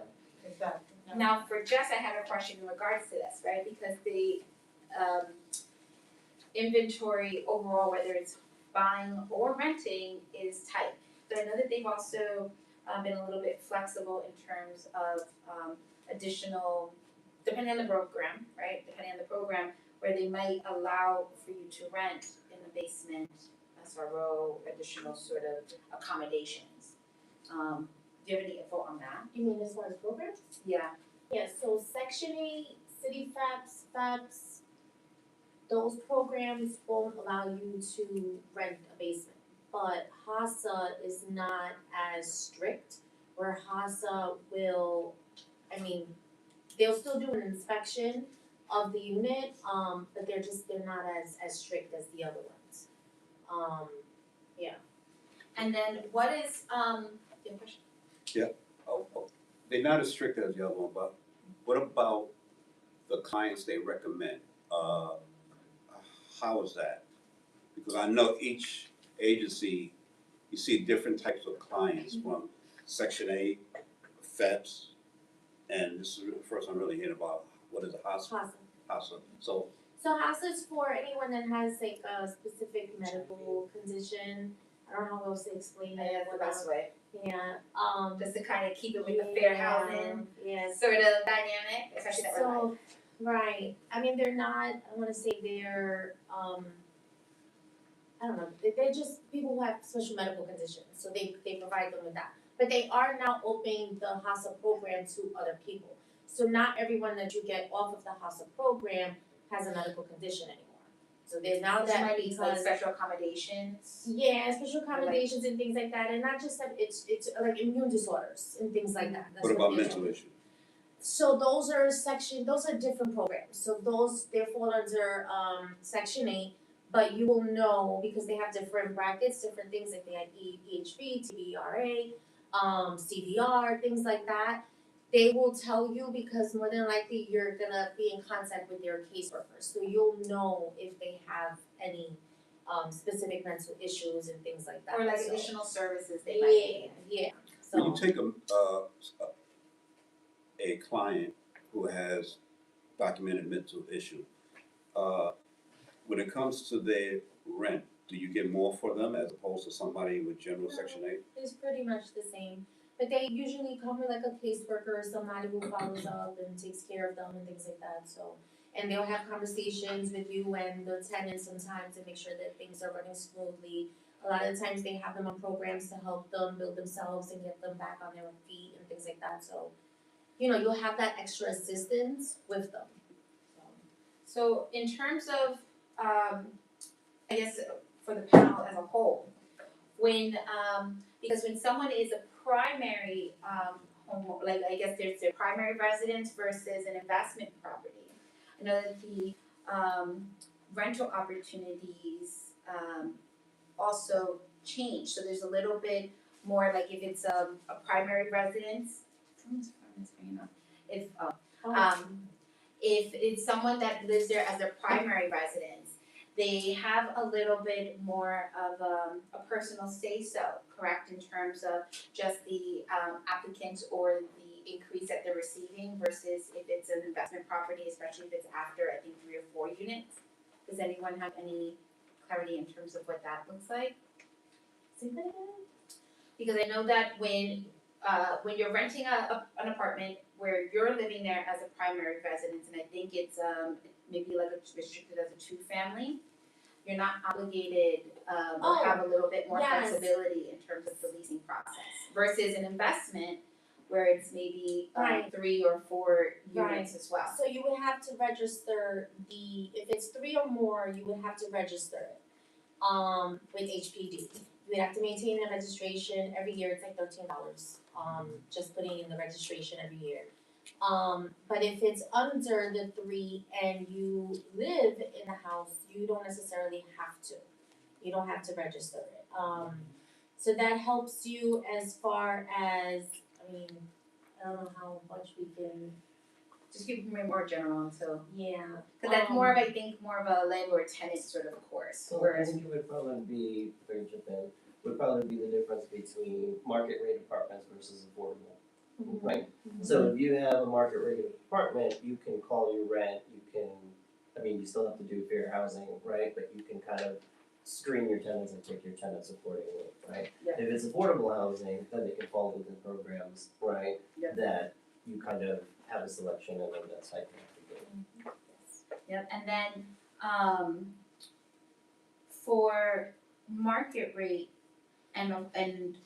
Exactly. Now, for Jess, I had a question in regards to this, right? Because the inventory overall, whether it's buying or renting, is tight. But I know that they've also been a little bit flexible in terms of additional, depending on the program, right? Depending on the program, where they might allow for you to rent in the basement, SRO, additional sort of accommodations. Do you have any info on that? You mean as far as programs? Yeah. Yes, so Section 8, City FAPS, those programs won't allow you to rent a basement. But HASA is not as strict, where HASA will, they'll still do an inspection of the unit, but they're not as strict as the other ones. And then what is, do you have a question? They're not as strict as the other one, but what about the clients they recommend? How is that? Because I know each agency, you see different types of clients from Section 8, FEPS, and this is the first I'm really hearing about, what is it, HASA? HASA. So, So HASA is for anyone that has like a specific medical condition. I don't know how else to explain it. That's the best way, Yeah, just to kind of keep it with the fair housing Yes. sort of dynamic, especially that we're live. So, right, they're not, I wanna say they're, I don't know, they're just people who have special medical conditions, so they provide them with that. But they are now opening the HASA program to other people. So not everyone that you get off of the HASA program has a medical condition anymore. So there's now Which that might be like because special accommodations. yeah, special accommodations and things like that, and not just that, it's like immune disorders and things like that. That's What about they're- mental issues? So those are different programs, so those, they fall under, section 8, but you will know, because they have different brackets, different things, like they had EHB, TBRA, CDR, things like that. They will tell you, because more than likely you're gonna be in contact with their caseworkers, so you'll know if they have any, specific mental issues and things like that, Or like so- additional services they might need. Yeah, When you so, take a client who has documented mental issue, when it comes to their rent, do you get more for them as opposed to somebody with general section 8? it's pretty much the same. But they usually come with like a caseworker or somebody who follows up and takes care of them and things like that, so. And they'll have conversations with you and the tenants sometimes to make sure that things are running smoothly. A lot of the times they have them on programs to help them build themselves and get them back on their feet and things like that, so. You know, you'll have that extra assistance with them, so. So in terms of, I guess for the panel as a whole, when, because when someone is a primary, home, like I guess there's their primary residence versus an investment property. I know that the, rental opportunities, also change, so there's a little bit more, like if it's, a primary residence, if, if it's someone that lives there as their primary residence, they have a little bit more of a personal say-so, correct, in terms of just the applicant or the increase that they're receiving versus if it's an investment property, especially if it's after, I think, 3 or 4 units. Does anyone have any clarity in terms of what that looks like? Say that again? Because I know that when you're renting an apartment where you're living there as a primary residence, and I think it's maybe like restricted as a 2-family, you're not obligated or have a little bit more yes. flexibility in terms of the leasing process versus an investment where it's maybe Right. 3 or 4 Right. units as well. So you would have to register if it's 3 or more, you would have to register it, with HPD. You would have to maintain a registration every year, it's like $13, just putting in the registration every year. But if it's under the 3 and you live in the house, you don't necessarily have to. You don't have to register it. So that helps you as far as, I mean, I don't know how much we can, Just keep it more general until, yeah. because that's more of, I think, more of a landlord-tenant sort of course, So I whereas think it would probably be, if I could jump in, would probably be the difference between market rate apartments versus affordable, right? So if you have a market rate apartment, you can call your rent, you can, I mean, you still have to do fair housing, right? But you can kind of screen your tenants and pick your tenants accordingly, right? Yeah. If it's affordable housing, then they can fall within programs, right? Yeah. That you kind of have a selection and then that's how you have to do it. Yep, and then for market rate and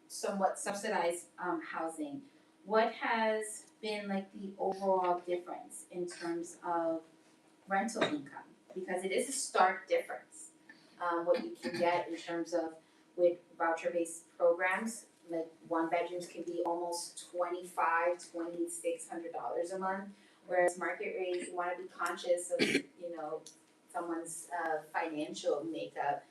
somewhat subsidized housing, what has been like the overall difference in terms of rental income? Because it is a stark difference, what you can get in terms of with voucher-based programs, like 1-bedrooms can be almost $2,600 a month. Whereas market rate, you wanna be conscious of, you know, someone's financial makeup,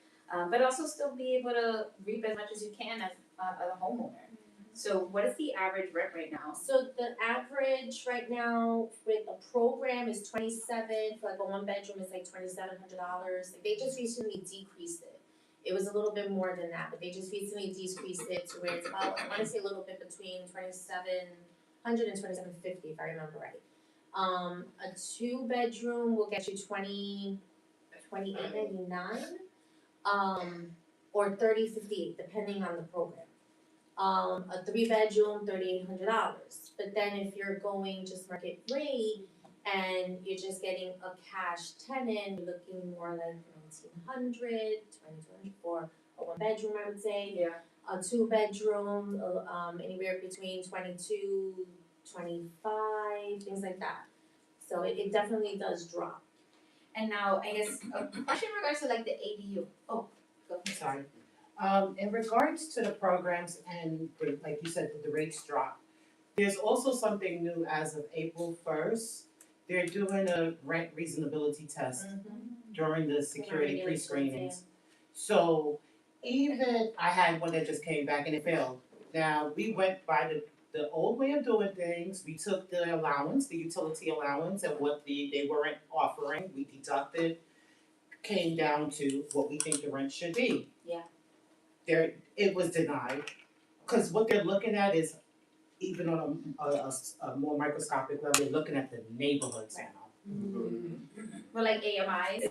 but also still be able to reap as much as you can as a homeowner. So what is the average rent right now? So the average right now with a program is 27, for like a 1-bedroom is like $2,700. Like they just recently decreased it. It was a little bit more than that, but they just recently decreased it to where it's about, I wanna say a little bit between $2,700 and $2,750 if I remember right. A 2-bedroom will get you $28.99, or $30.58 depending on the program. A 3-bedroom, $3,800. But then if you're going just market rate and you're just getting a cash tenant, you're looking more like $1,900 for a 1-bedroom, I would say. Yeah. A 2-bedroom, anywhere between $22, $25, things like that. So it definitely does drop. And now, I guess, a question in regards to like the ADU. Oh, go. Sorry. In regards to the programs and like you said, the rates drop. There's also something new as of April 1st. They're doing a rent reasonability test during the security pre-screenings. So even, I had one that just came back and it failed. Now, we went by the old way of doing things. We took the allowance, the utility allowance, and what they weren't offering, we deducted, came down to what we think the rent should be. Yeah. It was denied, because what they're looking at is, even on a more microscopic level, they're looking at the neighborhoods now. Well, like AMIs.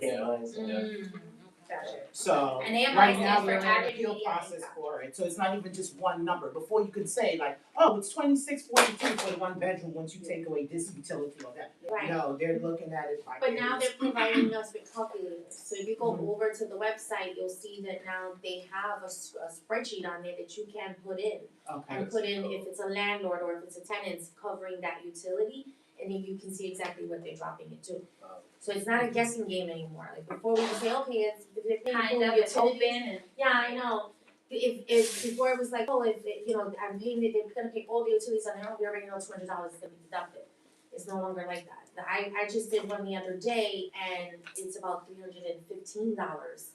Gotcha. So, And AMI right stands now, for we're in an average appeal median process income. for it, so it's not even just one number. Before you could say like, oh, it's 2642 for the one bedroom once you take away this utility or that. Right. No, they're looking at it like. But now they're providing us with calculators, so if you go Mhm. over to the website, you'll see that now they have a spreadsheet on there that you can put in. Okay. And put in if it's a landlord or if it's a tenant covering that utility, and then you can see exactly what they're dropping it to. So it's not a guessing game anymore, like before we would say, okay, it's, if they're paying Kind full of, it's utilities. open and. Yeah, I know. If before it was like, oh, if you know, I'm paying it, they're gonna pay all the utilities on their own, we already know $200 is gonna be deducted. It's no longer like that. I just did one the other day and it's about $315.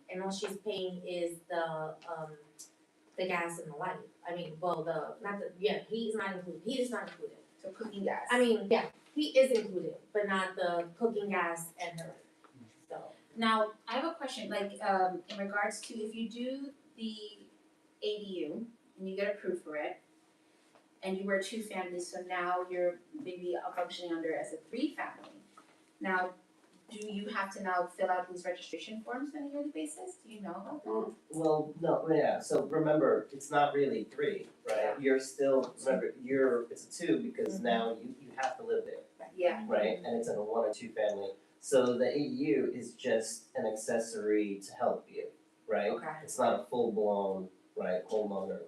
And all she's paying is the gas and the light. I mean, well, heat is not included. Heat is not included. So cooking gas. I mean, yeah, heat is included, but not the cooking gas and her light. So. Now, I have a question, like, in regards to if you do the ADU and you get approved for it, and you were 2 families, so now you're maybe functioning under as a 3 family. Now, do you have to now fill out these registration forms on a yearly basis? Do you know about that? Well, no, yeah, so remember, it's not really 3, right? Yeah. You're still, remember, it's a 2 because now you have to live there, Yeah. right? And it's in a 1 or 2 family. So the ADU is just an accessory to help you, right? Okay. It's not a full-blown, right, homeowner,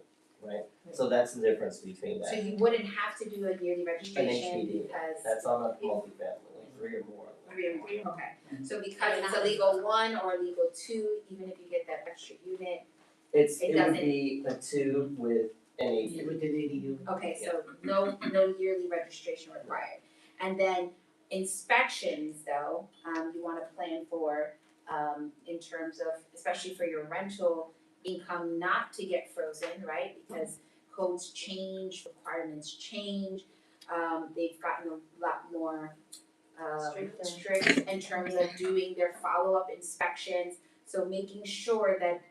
right? So that's the difference between So that. you wouldn't have to do a yearly registration HPD, because. That's on a multifamily, like 3 or more. 3 or more, okay. So because it's a legal 1 or a legal 2, even if you get that extra unit, It It would doesn't- be a 2 with an ADU. With the ADU. okay, so no yearly registration required. And then inspections though, you wanna plan for, in terms of, especially for your rental income not to get frozen, right? Because codes change, requirements change, they've gotten a lot more Stricter. strict in terms of doing their follow-up inspections. So making sure that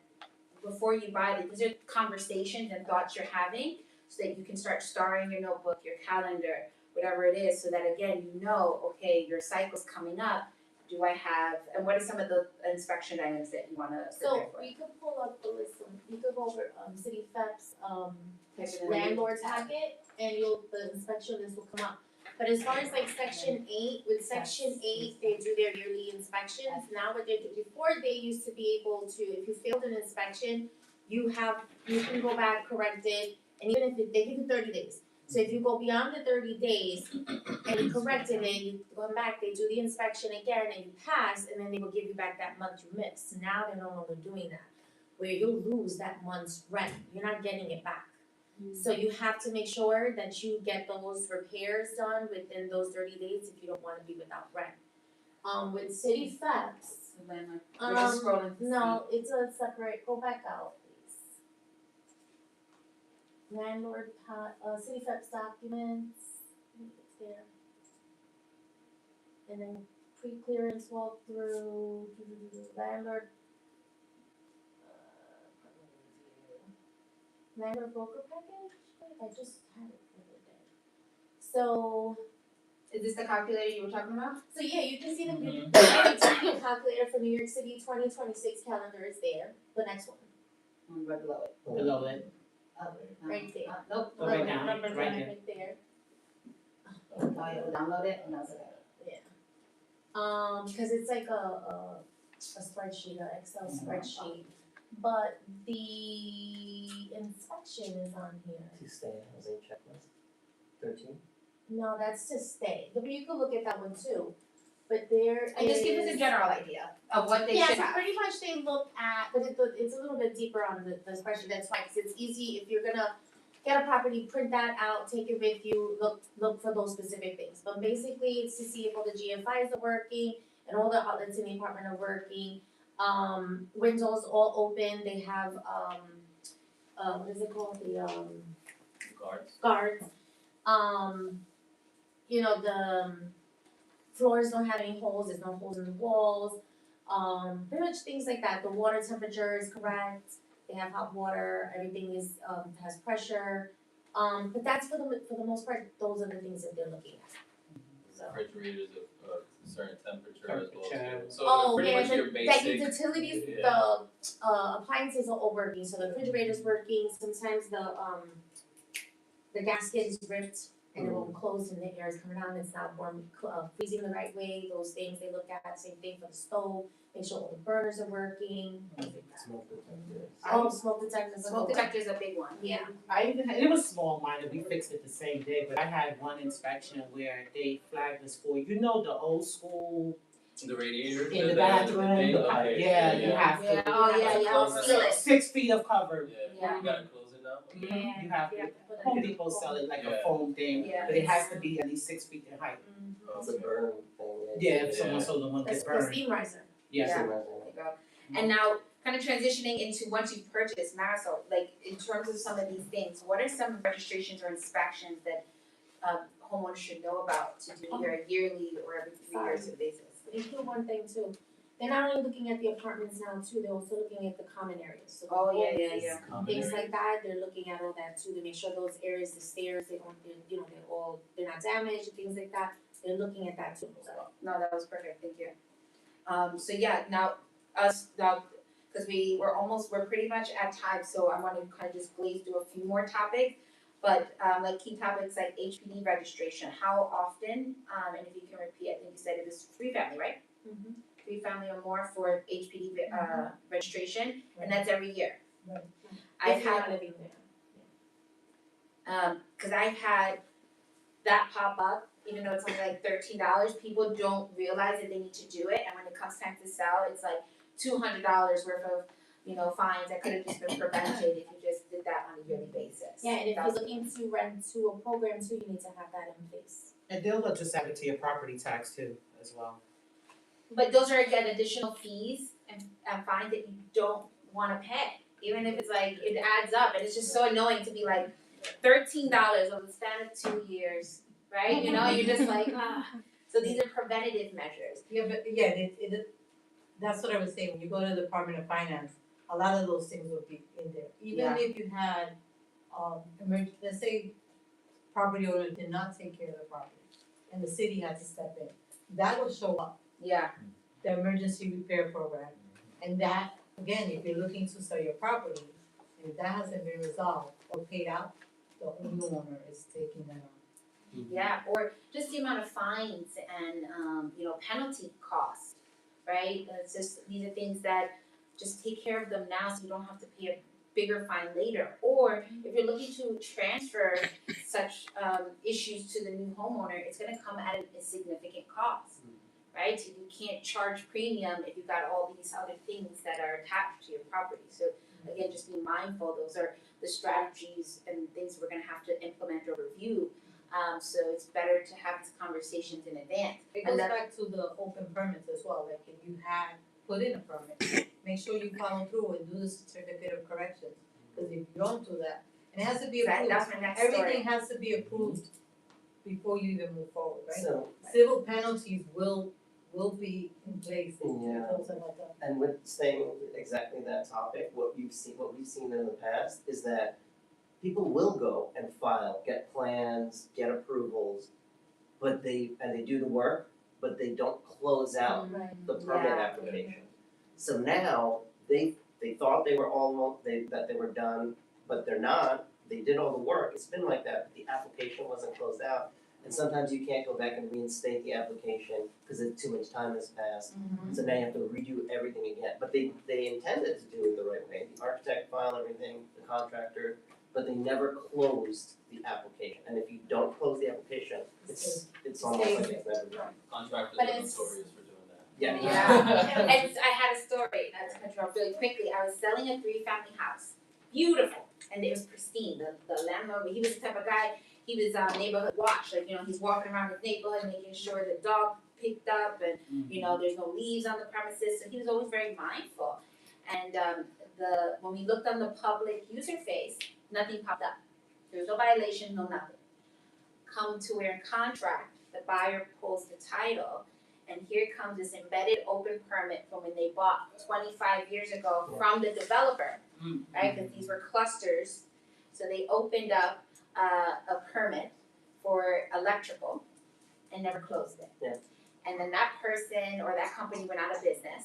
before you buy it, these are conversations and thoughts you're having so that you can start starring your notebook, your calendar, whatever it is, so that again, you know, okay, your cycle's coming up. Do I have, and what are some of the inspection items that you wanna So prepare for? we could pull up the list, you could go over City FEP's Type it in. landlord packet and the inspection list will come up. But as far as like section 8, with section 8, they do their yearly inspections. Now what they do, before they used to be able to, if you failed an inspection, you can go back, correct it, and even if they give you 30 days. So if you go beyond the 30 days and you corrected it, you go back, they do the inspection again and you pass, and then they will give you back that month you missed. Now they're no longer doing that, where you'll lose that month's rent, you're not getting it back. So you have to make sure that you get those repairs done within those 30 days if you don't wanna be without rent. With City FEP's, The landlord, we're just scrolling to see. no, it's a separate, go back out, please. Landlord, City FEP's documents, I think it's there. And then pre-clearance walkthrough, landlord. Landlord broker package, I just had it the other day. So Is this the calculator you were talking about? yeah, you can see the utility calculator for New York City 2026 calendar is there, the next one, Right below it. Below it. right there. Nope. Oh, right now, Number right nine there. right there. I'll download it and I'll set it. Cause it's like a spreadsheet, an Excel spreadsheet, but the inspection is on here. To stay in housing checklist, 13. No, that's to stay, but you could look at that one too. but there is. And just give us a general idea of what they should So have. pretty much they look at, but it's a little bit deeper on the spreadsheet, that's why, 'cause it's easy, if you're gonna get a property, print that out, take it with you, look for those specific things. But basically, it's to see if all the GFIs are working and all the outlets in the apartment are working. Windows all open, they have, what is it called, the, guards. You know, the floors don't have any holes, there's no holes in the walls. Pretty much things like that. The water temperature is correct. They have hot water. Everything is has pressure. But that's for the most part. Those are the things that they're looking at. So. Refrigerators of a certain temperature as well Temperature. too. So pretty much your That basic. utilities, Yeah. the appliances are all working. So the refrigerator's working. Sometimes the gasket is ripped and it won't close and the air is coming out and it's not freezing the right way. Those things they look at. Same thing for the stove. Make sure all the burners are working. Things like that. Smoke detectors. Oh, smoke detectors. Smoke detector is a big one. Yeah. I even had, it was small, minor, we fixed it the same day, but I had one inspection where they flagged us for, you know, the old school The radiator. in the bathroom, thing? the pipe, Okay, yeah, you have Yeah, to. oh yeah, yeah, I'll seal it. 6 feet of cover. Yeah, you gotta close it now. Yeah. You have to, Home Depot sell it like a Yeah. foam thing, Yeah. but it has to be at least 6 feet in height. It's a burn thing. Yeah, if someone sold the one That's gets the burned, steam riser. yeah. There you go. And now, kind of transitioning into once you've purchased Marisol, like in terms of some of these things, what are some registrations or inspections that homeowners should know about to do either yearly or every 3 years basis? They do one thing too. They're not only looking at the apartments now too, they're also looking at the common areas. So the Oh, yeah, hallways, yeah. things like that, they're looking at all that too, to make sure those areas, the stairs, they're not damaged, things like that. They're looking at that too, so. No, that was perfect, thank you. So yeah, now because we're pretty much at time, so I wanna kind of just glaze through a few more topics. But like key topics like HPD registration, how often, and if you can repeat, I think you said it was 3-family, right? 3-family or more for HPD registration, and that's every year. Right. I've If you're had not living there. cause I've had that pop up, even though it's only like $13, people don't realize that they need to do it, and when it comes time to sell, it's like $200 worth of, fines that could have just been prevented if you just did that on a yearly basis. Yeah, and if you're looking to rent to a program too, you need to have that in place. And they'll just add it to your property tax too, as well. But those are again additional fees and fines that you don't wanna pay, even if it's like, it adds up, and it's just so annoying to be like, $13 over the span of 2 years, right? You're just like, So these are preventative measures. Yeah, but yeah, that's what I was saying, when you go to the Department of Finance, a lot of those things will be in there. Even Yeah. if you had, let's say property owner did not take care of the property, and the city had to step in, that will show up, Yeah. the emergency repair program. And that, again, if you're looking to sell your property, and if that hasn't been resolved or paid out, the homeowner is taking that on. Yeah, or just the amount of fines and penalty costs, right? It's just, these are things that just take care of them now so you don't have to pay a bigger fine later. Or if you're looking to transfer such issues to the new homeowner, it's gonna come at a significant cost, right? So you can't charge premium if you've got all these other things that are attached to your property. So again, just be mindful, those are the strategies and things we're gonna have to implement or review. So it's better to have these conversations in advance. It goes back to the open permits as well, like if you had put in a permit, make sure you follow through and do the certificate of corrections. Cause if you don't do that, and it has to be approved, That's my next story. everything has to be approved before you even move forward, right? So, Civil penalties will be in place if Yeah. those are not done. and with staying with exactly that topic, what we've seen in the past is that people will go and file, get plans, get approvals, but they do the work, but they don't close out the permit Yeah. application. So now, they thought they were that they were done, but they're not, they did all the work, it's been like that, but the application wasn't closed out. And sometimes you can't go back and reinstate the application, cause too much time has passed. So now you have to redo everything again, but they intended to do it the right way, the architect filed everything, the contractor, but they never closed the application, and if you don't close the application, it's it's almost like it's never done. Contractors But are it's- notorious for doing that. Yeah. Yeah. And I had a story, not to cut you off really quickly. I was selling a 3-family house, beautiful, and it was pristine. The landlord, he was the type of guy. He was neighborhood watch, like he's walking around his neighborhood making sure the dog picked up and there's no leaves on the premises. So he was always very mindful. And when we looked on the public user face, nothing popped up. There was no violation, no nothing. Come to where in contract, the buyer pulls the title, and here comes this embedded open permit from when they bought 25 years ago from the developer, right? Because these were clusters, so they opened up a permit for electrical and never closed it. Yeah. And then that person or that company went out of business.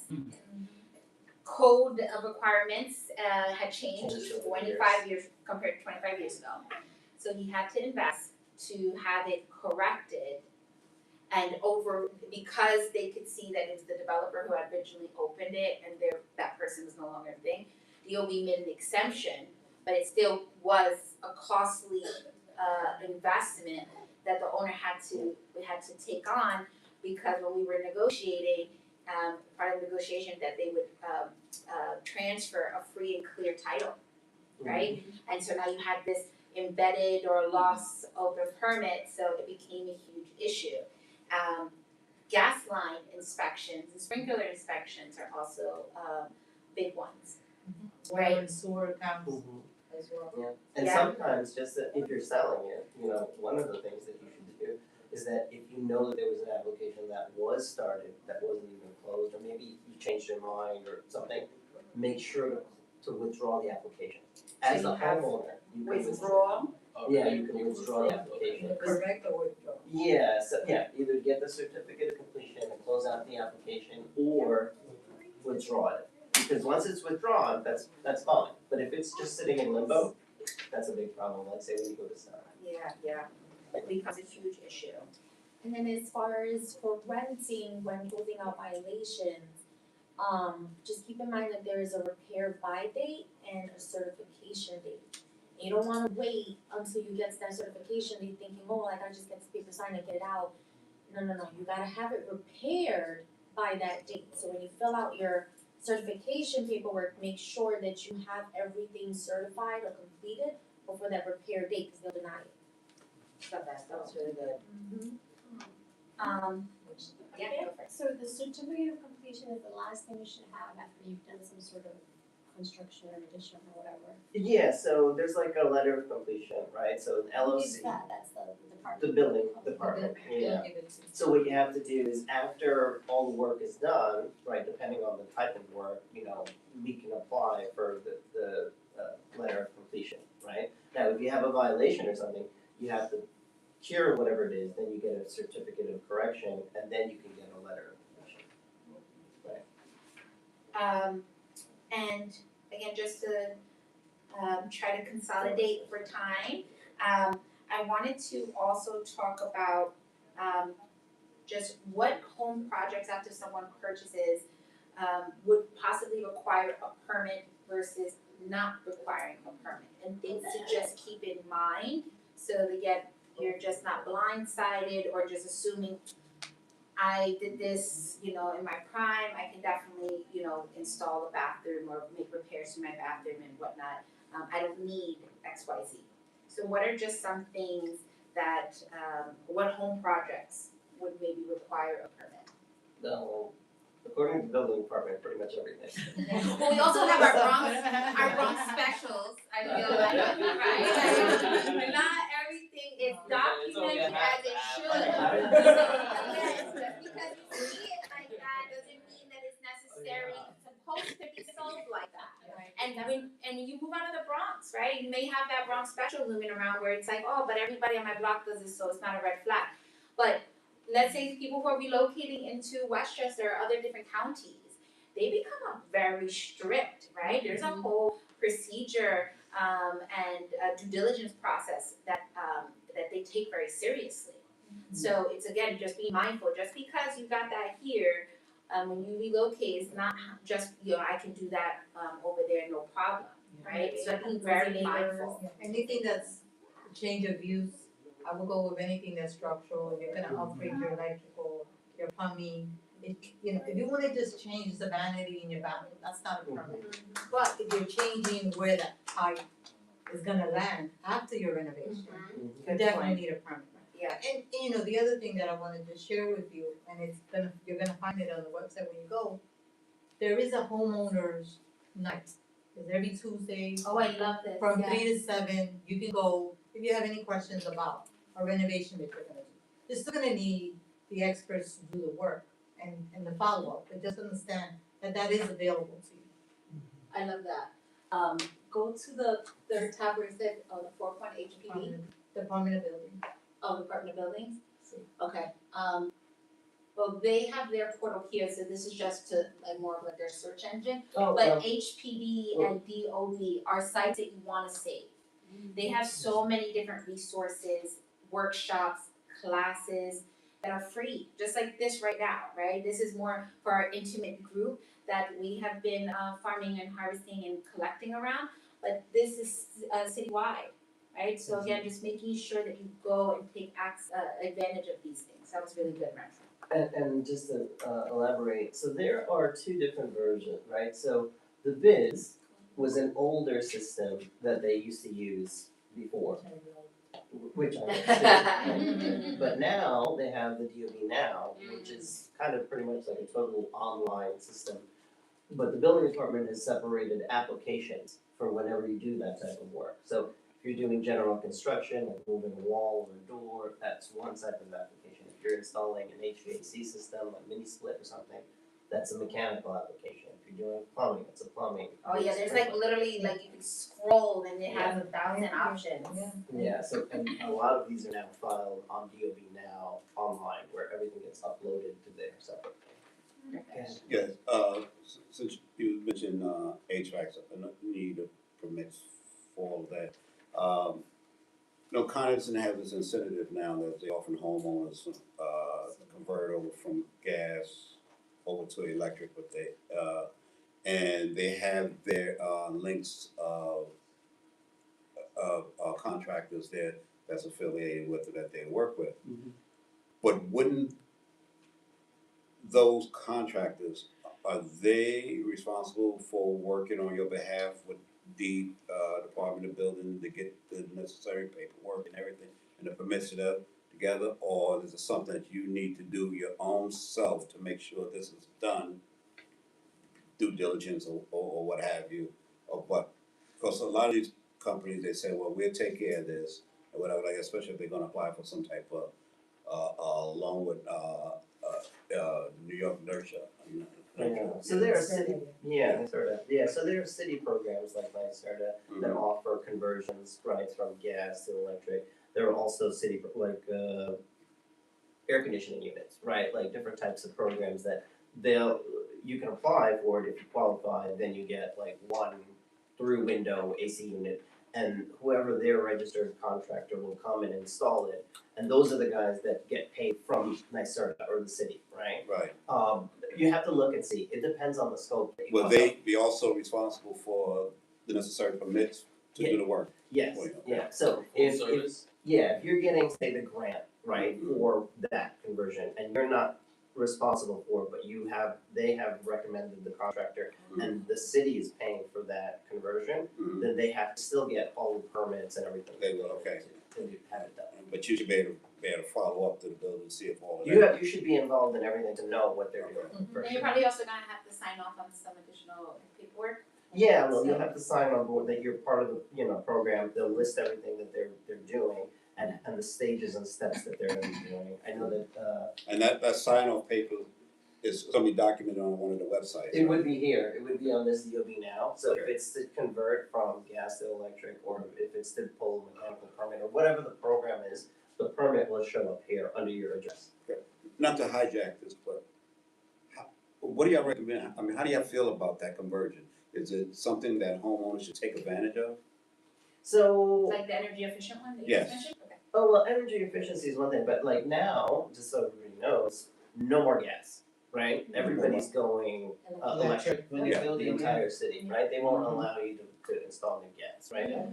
Code of requirements had changed Changed over 25 years compared to 25 years ago. So he had to invest to have it corrected and because they could see that it was the developer who had originally opened it and that person was no longer a thing. DOB made an exemption, but it still was a costly investment that the owner had to take on, because when we were negotiating, part of the negotiation that they would transfer a free and clear title, right? And so now you had this embedded or lost open permit, so it became a huge issue. Gas line inspections and sprinkler inspections are also big ones. Water and sewer accounts as well. Yeah, and Yeah. sometimes just that if you're selling it, one of the things that you should do is that if you know that there was an application that was started, that wasn't even closed, or maybe you changed your mind or something, make sure to withdraw the application. As So the you have homeowner, you can Withdraw. Yeah, you can withdraw the application. Correct or withdraw? Yeah, either get the certificate of completion and close out the application, or withdraw it. Because once it's withdrawn, that's fine, but if it's just sitting in limbo, that's a big problem, let's say when you go to sell. Yeah, it becomes a huge issue. And then as far as for renting, when closing out violations, just keep in mind that there is a repair by date and a certification date. You don't wanna wait until you get to that certification date thinking, oh, like I just get this paper signed and get it out. No, you gotta have it repaired by that date. So when you fill out your certification paperwork, make sure that you have everything certified or completed before that repair date, cause they'll deny it. So that was really good. Yeah, go for it. So the certificate of completion is the last thing you should have after you've done some sort of construction or addition or whatever. Yeah, so there's like a letter of completion, right, so an Who gives LLC, that? That's the department. the building department, yeah. So what you have to do is after all the work is done, right, depending on the type of work, we can apply for the letter of completion, right? Now, if you have a violation or something, you have to cure whatever it is, then you get a certificate of correction, and then you can get a letter of completion. And again, just to try to consolidate for time, I wanted to also talk about just what home projects after someone purchases would possibly require a permit versus not requiring a permit, and things to just keep in mind, so that again, you're just not blindsided or just assuming I did this, in my prime, I can definitely, install a bathroom or make repairs to my bathroom and whatnot. I don't need X, Y, Z. So what are just some things that, what home projects would maybe require a permit? No, according to the building department, pretty much everything. Well, we also have our Bronx specials, I feel like, right? Like, not everything is documented as it should. So again, just because you see it like that doesn't mean that it's necessarily supposed to be sold like that. And you move out of the Bronx, right? You may have that Bronx special looming around where it's like, oh, but everybody on my block does this, so it's not a red flag. But let's say people who are relocating into Westchester or other different counties, they become very strict, right? There's a whole procedure and due diligence process that they take very seriously. So it's again, just be mindful. Just because you got that here, when you relocate, it's not just I can do that over there, no problem, right? So be very mindful. Anything that's change of use I would go with anything that's structural, you're gonna upgrade your electrical, your plumbing. If you wanna just change the vanity in your bathroom, that's not a permit. But if you're changing where the pipe is gonna land after your renovation, you definitely need a permit. Yeah. And the other thing that I wanted to share with you, and you're gonna find it on the website when you go, there is a homeowners night. It's every Tuesday Oh, I love this, from yeah. 3 to 7. You can go if you have any questions about a renovation that you're gonna do. You're still gonna need the experts to do the work and the follow-up, but just understand that is available to you. I love that. Go to the third tab where it said, the 4-point HPD. Department of Building. Oh, Department of Buildings? Okay, well, they have their portal here, so this is just to, more of like their search engine. But HPD and DOD are sites that you wanna save. They have so many different resources, workshops, classes that are free, just like this right now, right? This is more for our intimate group that we have been farming and harvesting and collecting around, but this is citywide, right? So again, just making sure that you go and take advantage of these things. That was really good, Renzo. And just to elaborate, so there are two different versions, right? So the Biz was an older system that they used to use before, which I know too. But now they have the DOB Now, which is kind of pretty much like a total online system. But the building department has separated applications for whenever you do that type of work. So if you're doing general construction, like moving a wall or a door, that's one type of application. If you're installing an HVAC system, like mini split or something, that's a mechanical application. If you're doing plumbing, it's a plumbing. Oh yeah, there's like literally like you can scroll and it has 1,000 options. Yeah, so and a lot of these are now filed on DOB Now online, where everything gets uploaded to there separately. Yes, since you mentioned HVAC, and need of permits for all of that. Congress has this incentive now that they offer homeowners convert over from gas over to electric, but and they have their links of contractors there that's affiliated with it that they work with. But wouldn't those contractors, are they responsible for working on your behalf with the Department of Building to get the necessary paperwork and everything and the permits together? Or is it something that you need to do your own self to make sure this is done, due diligence or what have you? Or what? Because a lot of these companies, they say, well, we'll take care of this or whatever, like especially if they're gonna apply for some type of loan with New York NYCHA. So there are city, so there are city programs like NYCHA that offer conversions, right, from gas to electric. There are also city, air conditioning units, right, like different types of programs that you can apply for it if you qualify, then you get like one through window AC unit, and whoever their registered contractor will come and install it, and those are the guys that get paid from NYCHA or the city, right? Right. You have to look and see, it depends on the scope that you Will want. they be also responsible for the necessary permits to do the work? Yes, Okay. yeah, so Full if service? if you're getting, say, the grant, right, for that conversion, and you're not responsible for it, but they have recommended the contractor, and the city is paying for that conversion, then they have to still get all the permits and everything. They will, okay. To have it done. But you should be able to follow up to the building and see if all of that. You should be involved in everything to know what they're doing. Mhm. for And sure. you're probably also gonna have to sign off on some additional paperwork. Yeah, well, you'll have to sign on board that you're part of the, program, they'll list everything that they're doing and the stages and steps that they're gonna be doing. I know that, And that sign off paper is gonna be documented on one of the websites. it would be here, it would be on this DOB Now, so if it's to convert from gas to electric, or if it's to pull a mechanical permit, or whatever the program is, the permit will show up here under your address. Not to hijack this, but what do y'all recommend? I mean, how do y'all feel about that conversion? Is it something that homeowners should take advantage of? So, Like the energy efficient one that you just Yes. mentioned? Okay. oh, well, energy efficiency is one thing, but like now, just so everybody knows, no more gas, right? Everybody's going electric, When you build the it, entire city, right? They won't allow you to install new gas, right?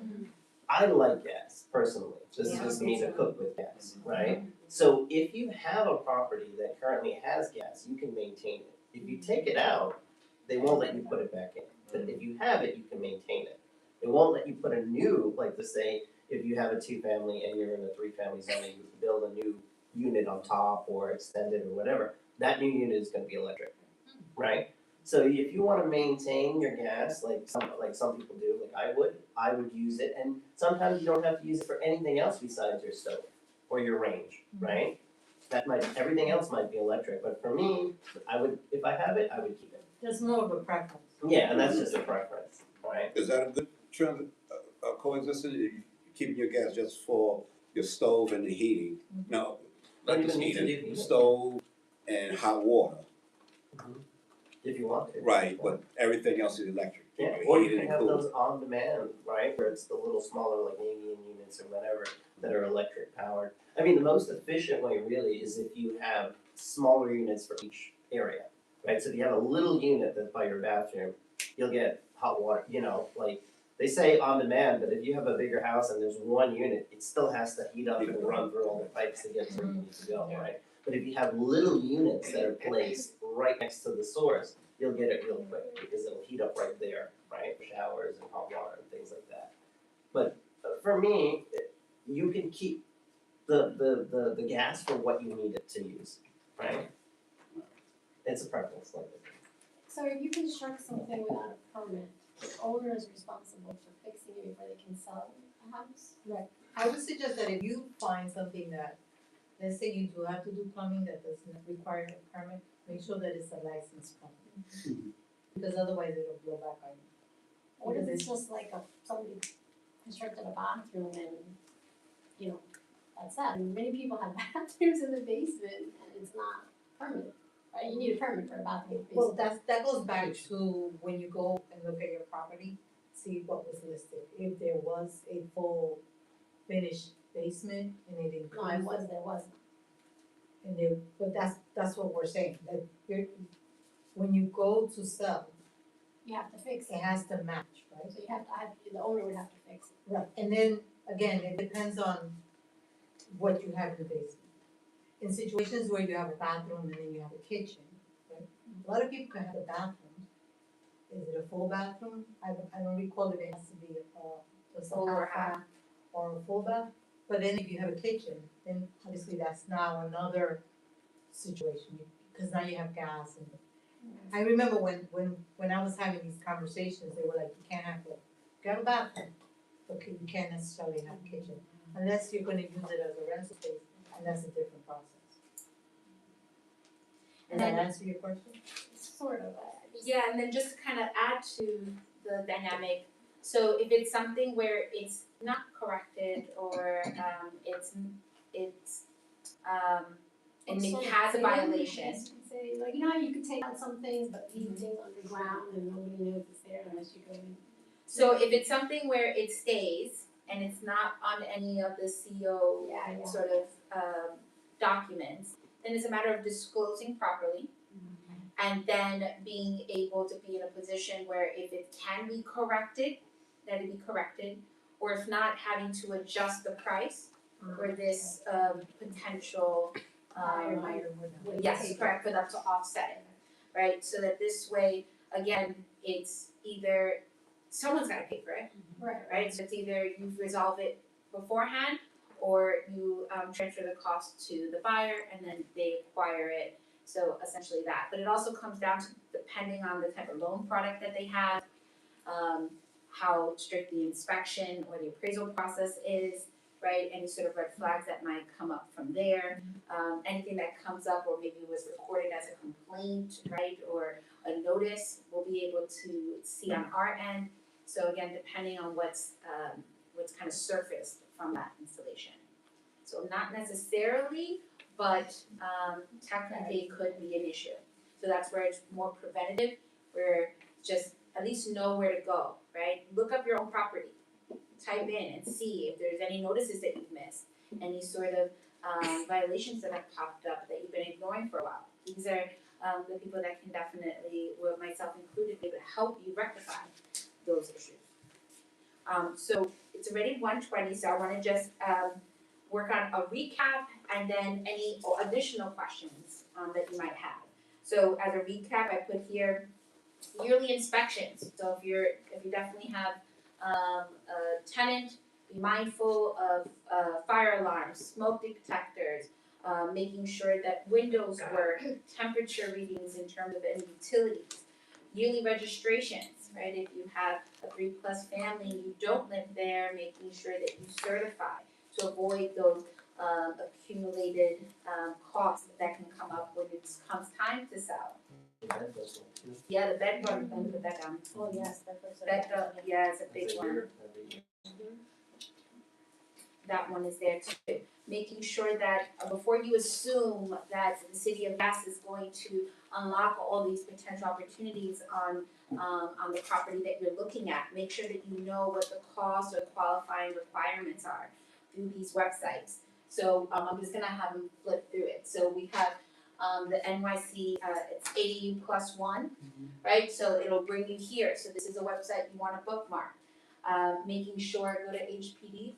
I like gas personally, this is Yeah. just me to cook with gas, right? So if you have a property that currently has gas, you can maintain it. If you take it out, they won't let you put it back in. But if you have it, you can maintain it. It won't let you put a new, like to say, if you have a 2-family and you're in a 3-family zone and you build a new unit on top or extend it or whatever, that new unit is gonna be electric, right? So if you wanna maintain your gas, like some people do, like I would use it, and sometimes you don't have to use it for anything else besides your stove or your range, right? Everything else might be electric, but for me, if I have it, I would keep it. Just more of a preference. Yeah, and that's just a preference, right? Is that a good coexistence? If you keeping your gas just for your stove and the heating? No, not Don't just even need to do heating, heating. stove and hot water. If you want to. Right, but everything else is electric. Yeah, Your or you heating can and have cooling. those on demand, right, where it's the little smaller like avian units or whatever that are electric powered. I mean, the most efficient way really is if you have smaller units for each area, right? So if you have a little unit that's by your bathroom, you'll get hot water, like they say on demand, but if you have a bigger house and there's one unit, it still has to heat up and run through all the pipes to get to where you need to go, right? But if you have little units that are placed right next to the source, you'll get it real quick because it'll heat up right there, right? Showers and hot water and things like that. But for me, you can keep the gas for what you need it to use, right? It's a preference, like it. So if you construct something without a permit, the owner is responsible for fixing it before they can sell a house? Right. I would suggest that if you find something that, let's say you do have to do plumbing that doesn't require a permit, make sure that it's a licensed plumbing. Because otherwise it'll blow back on you. What if it's just like somebody constructed a bathroom and, that's that. And many people have bathrooms in the basement and it's not permitted, right? You need a permit for a bathroom in the Well, basement. that goes back to when you go and look at your property, see what was listed. If there was a full finished basement and it includes. There was. But that's what we're saying, that when you go to sell, You have to fix it it. has to match, right? So the owner would have to fix it. Right, and then, again, it depends on what you have in the basement. In situations where you have a bathroom and then you have a kitchen, right? A lot of people can have a bathroom. Is it a full bathroom? I don't recall if it has to be just a Over half or a full bath. But then if you have a kitchen, then obviously that's now another situation, because now you have gas and. I remember when I was having these conversations, they were like, you can't have a bathroom, but you can't necessarily have a kitchen, unless you're gonna use it as a rental space, and that's a different process. Does that answer your question? Sort of. Yeah, and then just to kind of add to the dynamic, so if it's something where it's not corrected or and it has a violation. Say, like, you could take out some things, but leave things underground and nobody knows it's there unless you go in. So if it's something where it stays and it's not on any of the CO Yeah. sort of documents, then it's a matter of disclosing properly. And then being able to be in a position where if it can be corrected, that it be corrected, or if not, having to adjust the price for this potential yes, correct, for them to offset it, right? So that this way, again, it's either someone's gotta pay for it, right? So it's either you resolve it beforehand or you transfer the cost to the buyer and then they acquire it. So essentially that, but it also comes down to depending on the type of loan product that they have, how strict the inspection or the appraisal process is, right? Any sort of red flags that might come up from there, anything that comes up or maybe was recorded as a complaint, right? Or a notice, we'll be able to see on our end. So again, depending on what's kind of surfaced from that installation. So not necessarily, but technically it could be an issue. So that's where it's more preventative, where just at least know where to go, right? Look up your own property, type in and see if there's any notices that you've missed, any sort of violations that have popped up that you've been ignoring for a while. These are the people that can definitely, with myself included, be able to help you rectify those issues. So it's already 1:20, so I wanna just work on a recap and then any additional questions that you might have. So as a recap, I put here yearly inspections. So if you definitely have a tenant, be mindful of fire alarms, smoke detectors, making sure that windows work, temperature readings in terms of any utilities, yearly registrations, right? If you have a 3+ family and you don't live there, making sure that you certify to avoid those accumulated costs that can come up when it comes time to sell. Yeah, the bed bug, let me put that down. Oh, yes, that was a. That, yeah, it's a big one. Every year. That one is there too. Making sure that before you assume that the city of Bass is going to unlock all these potential opportunities on the property that you're looking at, make sure that you know what the cost or qualifying requirements are through these websites. So I'm just gonna have them flip through it. So we have the NYC, it's ADU +1, right? So it'll bring you here. So this is a website you wanna bookmark. Making sure, go to HPD,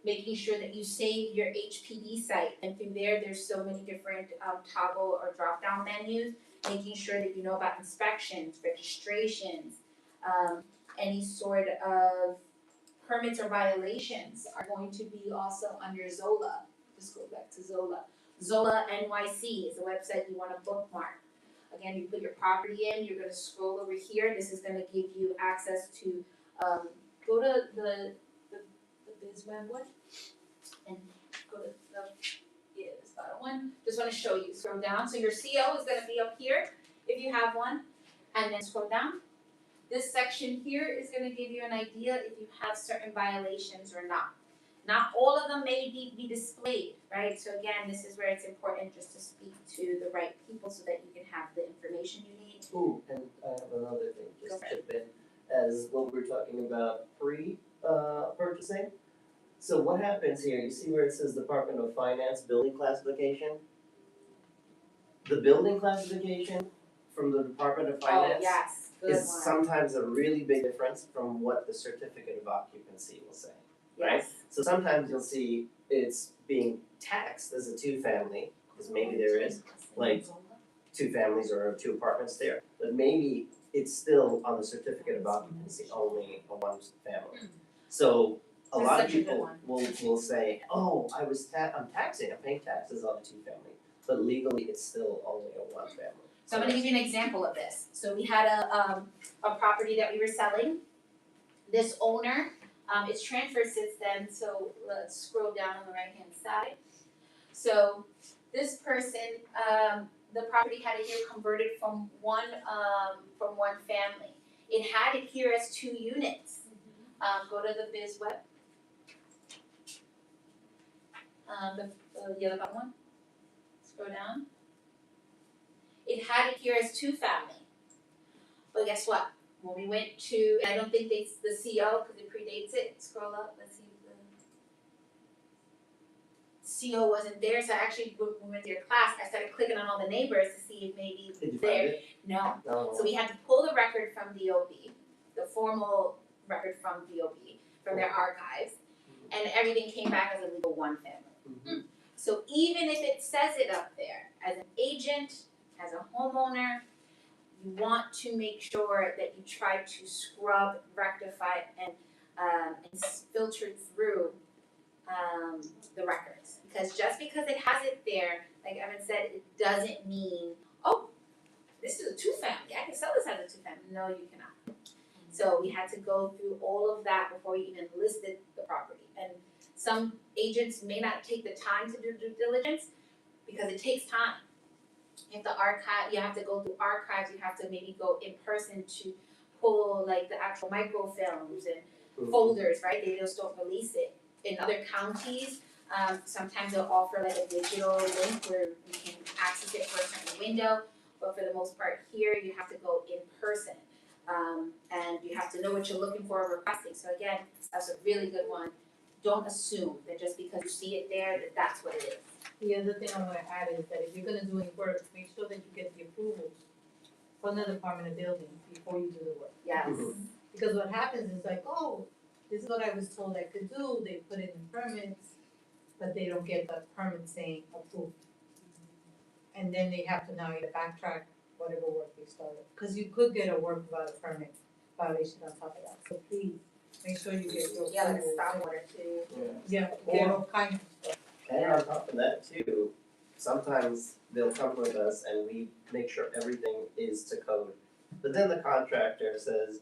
making sure that you save your HPD site, and through there's so many different toggle or drop down menus, making sure that you know about inspections, registrations, any sort of permits or violations are going to be also under Zola. Just go back to Zola. Zola NYC is the website you wanna bookmark. Again, you put your property in, you're gonna scroll over here, this is gonna give you access to, go to the BizWeb one, and go to this bottom one, just wanna show you, scroll down, so your CO is gonna be up here, if you have one, and then scroll down. This section here is gonna give you an idea if you have certain violations or not. Not all of them may be displayed, right? So again, this is where it's important just to speak to the right people so that you can have the information you need. Ooh, and I have another thing, Go just for chip in, as what we were talking about purchasing. So what happens here, you see where it says Department of Finance building classification? The building classification from the Department of Oh, Finance yes, good one. is sometimes a really big difference from what the certificate of occupancy will say. right? Yes. So sometimes you'll see it's being taxed as a 2-family, because maybe there is like 2 families or 2 apartments there, but maybe it's still on the certificate of occupancy only a 1 family. So a That's lot of such a good people will say, oh, I'm paying taxes on a 2-family, but legally it's still only a 1 family. So I'm gonna give you an example of this. So we had a property that we were selling. This owner, it's transferred since then, so let's scroll down on the right hand side. So this person, the property had it here converted from one family. It had it here as 2 units. Go to the BizWeb. The other bottom one. Scroll down. It had it here as 2 family. But guess what? When we went to, I don't think the CO, because it predates it, scroll up, let's see if the CO wasn't there, so I actually, when we went to your class, I started clicking on all the neighbors to see if maybe Did you there. find it? No, No. so we had to pull the record from DOB, the formal record from DOB, from their archives, and everything came back as a legal 1 family. So even if it says it up there, as an agent, as a homeowner, you want to make sure that you try to scrub, rectify, and filter through the records. Because just because it has it there, like Evan said, it doesn't mean, oh, this is a 2-family, I can sell this as a 2-family. No, you cannot. So we had to go through all of that before we even listed the property. And some agents may not take the time to do due diligence because it takes time. You have to go through archives, you have to maybe go in person to pull like the actual microfilms and folders, right? They just don't release it. In other counties, sometimes they'll offer like a digital link where you can access it for a certain window, but for the most part here, you have to go in person. And you have to know what you're looking for or requesting. So again, that's a really good one. Don't assume that just because you see it there, that that's what it is. The other thing I'm gonna add is that if you're gonna do any work, make sure that you get the approvals from the Department of Building before you do the work. Yes. Because what happens is like, oh, this is what I was told I could do, they put in the permits, but they don't get the permit saying approved. And then they have to now either backtrack whatever work they started, cause you could get a work without a permit violation on top of that, so please, make sure you get your Yeah, like approval. stop order too. Yeah, get all kinds of stuff. And on top of that too, sometimes they'll come with us and we make sure everything is to code. But then the contractor says,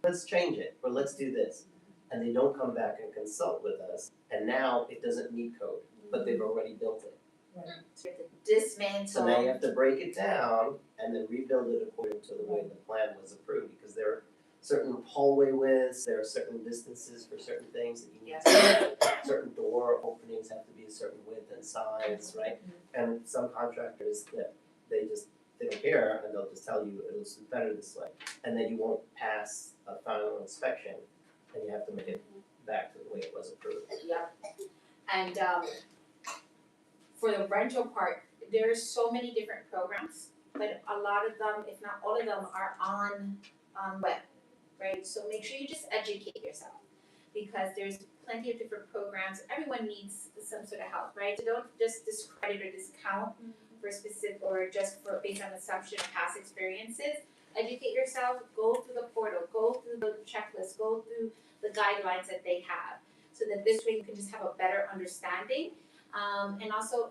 let's change it, or let's do this. And they don't come back and consult with us, and now it doesn't meet code, but they've already built it. So you have to dismantle. So now you have to break it down and then rebuild it according to the way the plan was approved, because there are certain hallway widths, there are certain distances for certain things that you need to do. Certain door openings have to be a certain width and size, right? And some contractors, they don't care, and they'll just tell you it's better this way. And then you won't pass a final inspection, and you have to make it back to the way it was approved. Yep. And for the rental part, there's so many different programs, but a lot of them, if not all of them, are on web, right? So make sure you just educate yourself, because there's plenty of different programs. Everyone needs some sort of help, right? So don't just discredit or discount for specific or just for based on assumption of past experiences. Educate yourself, go through the portal, go through the checklist, go through the guidelines that they have, so that this way you can just have a better understanding. And also,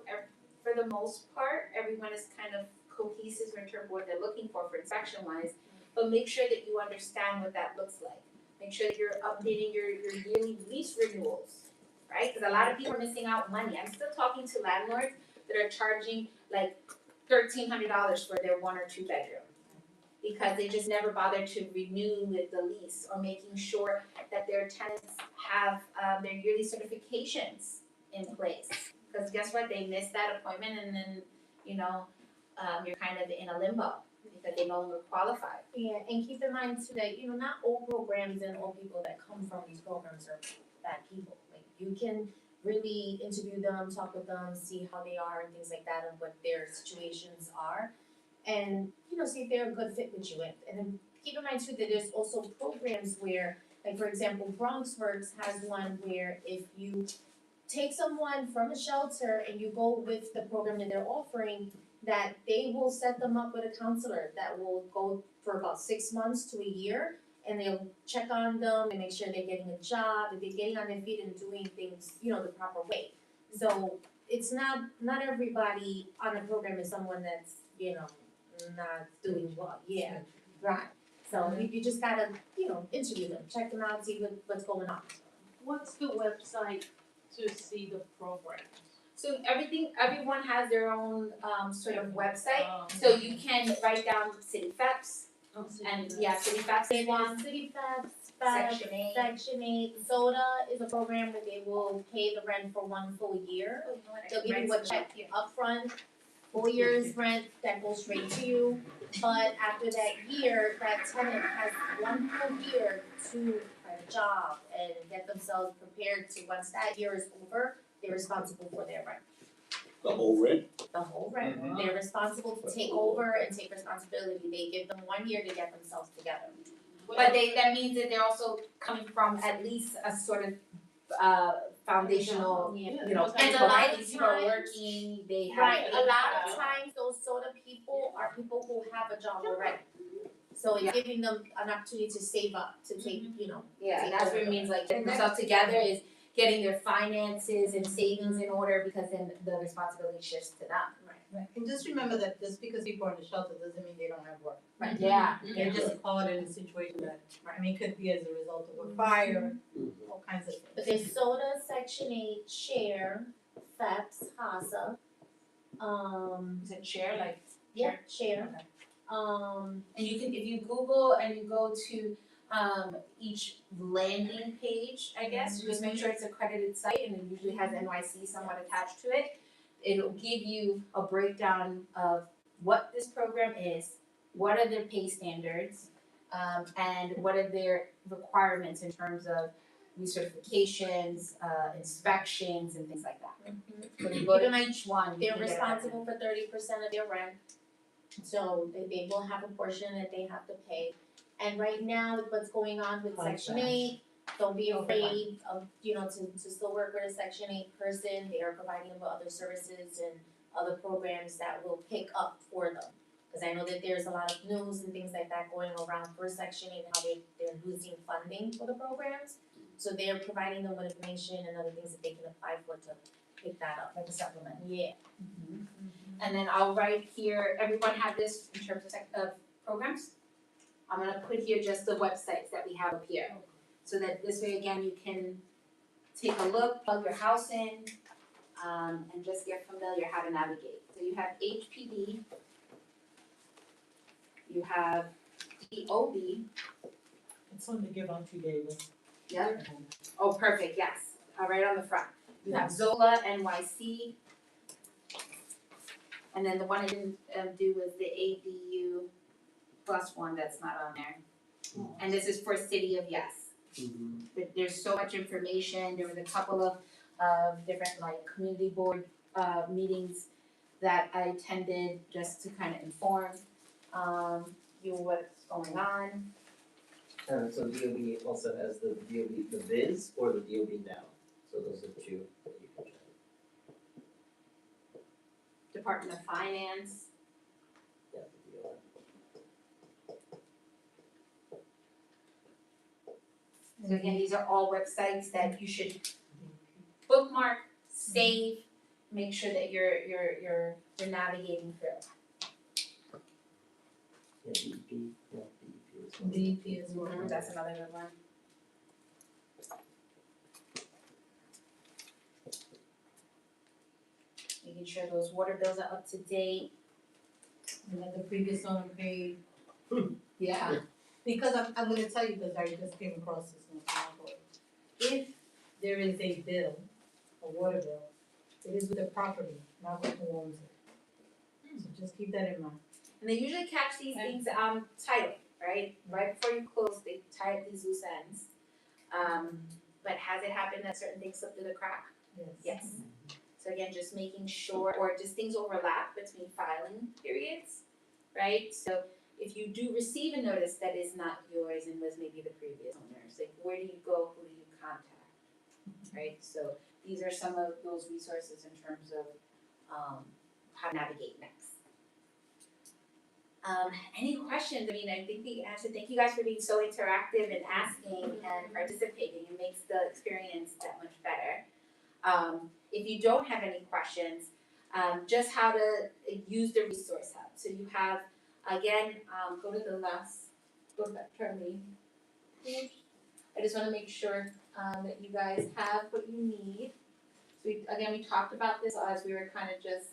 for the most part, everyone is kind of cohesive in terms of what they're looking for inspection wise, but make sure that you understand what that looks like. Make sure that you're updating your yearly lease renewals, right? Because a lot of people are missing out money. I'm still talking to landlords that are charging like $1,300 for their 1 or 2 bedroom, because they just never bother to renew with the lease, or making sure that their tenants have their yearly certifications in place. Because guess what, they missed that appointment, and then, you're kind of in a limbo because they no longer qualify. Yeah, and keep in mind too that, not all programs and all people that come from these programs are bad people. Like, you can really interview them, talk with them, see how they are and things like that, and what their situations are. And, see if they're a good fit with you. And then keep in mind too that there's also programs where, like for example, Bronx Works has one where if you take someone from a shelter and you go with the program that they're offering, that they will set them up with a counselor that will go for about 6 months to a year, and they'll check on them and make sure they're getting a job, that they're getting on their feet and doing things, the proper way. So it's not everybody on the program is someone that's, not doing well. Yeah, right. So you just gotta, interview them, check them out, see what's going on. What's the website to see the program? So everyone has their own sort of website. So you can write down city FEPS, and city FEPS is one. City FEPS, Section 8. Section 8. Soda is a program where they will pay the rent for 1 full year. They'll give you a check upfront, 4 years rent that goes straight to you. But after that year, that tenant has 1 full year to find a job and get themselves prepared to, once that year is over, they're responsible for their rent. The whole rent? The whole rent. They're responsible to take over and take responsibility. They give them 1 year to get themselves together. But that means that they're also coming from at least a sort of foundational, And a people, lot right? of These people are times- working, they have. Right, a lot of times those soda people are people who have a job already. So it's giving them an opportunity to save up, to take, Yeah, and that's what it means, like getting themselves together is getting their finances and savings in order, because then the responsibility shifts to them. Right, and just remember that just because people are in the shelter doesn't mean they don't have work. Right. Yeah. They're just caught in a situation that, could be as a result of a fire, all kinds of things. But there's soda, Section 8, share, FEPS, HASA, Is it share, like? share. And you can, if you Google and you go to each landing page, I guess, just make sure it's a accredited site, and it usually has NYC somewhat attached to it. It'll give you a breakdown of what this program is, what are their pay standards, and what are their requirements in terms of recertifications, inspections, and things like that. So you go to each one, you They're can get responsible for 30% of their rent. So they will have a portion that they have to pay. And right now, with what's going on with Section 8, don't be afraid of, to still work with a Section 8 person. They are providing them with other services and other programs that will pick up for them. Because I know that there's a lot of news and things like that going around for Section 8 and how they're losing funding for the programs. So they're providing them with information and other things that they can apply for to pick that up. Like a supplement. Yeah. And then I'll write here, everyone have this in terms of programs? I'm gonna put here just the websites that we have up here. So that this way, again, you can take a look, plug your house in, and just get familiar how to navigate. So you have HPD, you have DOB. It's on the Give Out You gave us. Yep. Oh, perfect, yes, right on the front. You have Zola, NYC. And then the one I didn't do was the ADU plus one that's not on there. And this is for City of Yes. But there's so much information, there was a couple of different like community board meetings that I attended just to kind of inform you what's going on. So DOB also has the DOB, the Viz or the DOB Now, so those are two that you can check. Department of Finance. Yeah, the DOB. So again, these are all websites that you should bookmark, save, make sure that you're navigating through. Yeah, DEP, yeah, DEP as well. DEP as well. That's another good one. Making sure those water bills are up to date. And then the previous owner paid. Yeah, because I'm gonna tell you, because I just came across this in the report. If there is a bill, a water bill, it is with the property, not with who owns it. So just keep that in mind. And they usually catch these things title, right? Right before you close, they tie up these loose ends. But has it happened that certain things slip through the crack? Yes. So again, just making sure, or just things overlap between filing periods, right? So if you do receive a notice that is not yours and was maybe the previous owner's, like where do you go, who do you contact, right? So these are some of those resources in terms of how to navigate next. Any questions? I mean, I think we answered. Thank you guys for being so interactive and asking and participating. It makes the experience that much better. If you don't have any questions, just how to use the resource hub. So you have, again, go to the last, go back, turn me. I just want to make sure that you guys have what you need. So we talked about this as we were kind of just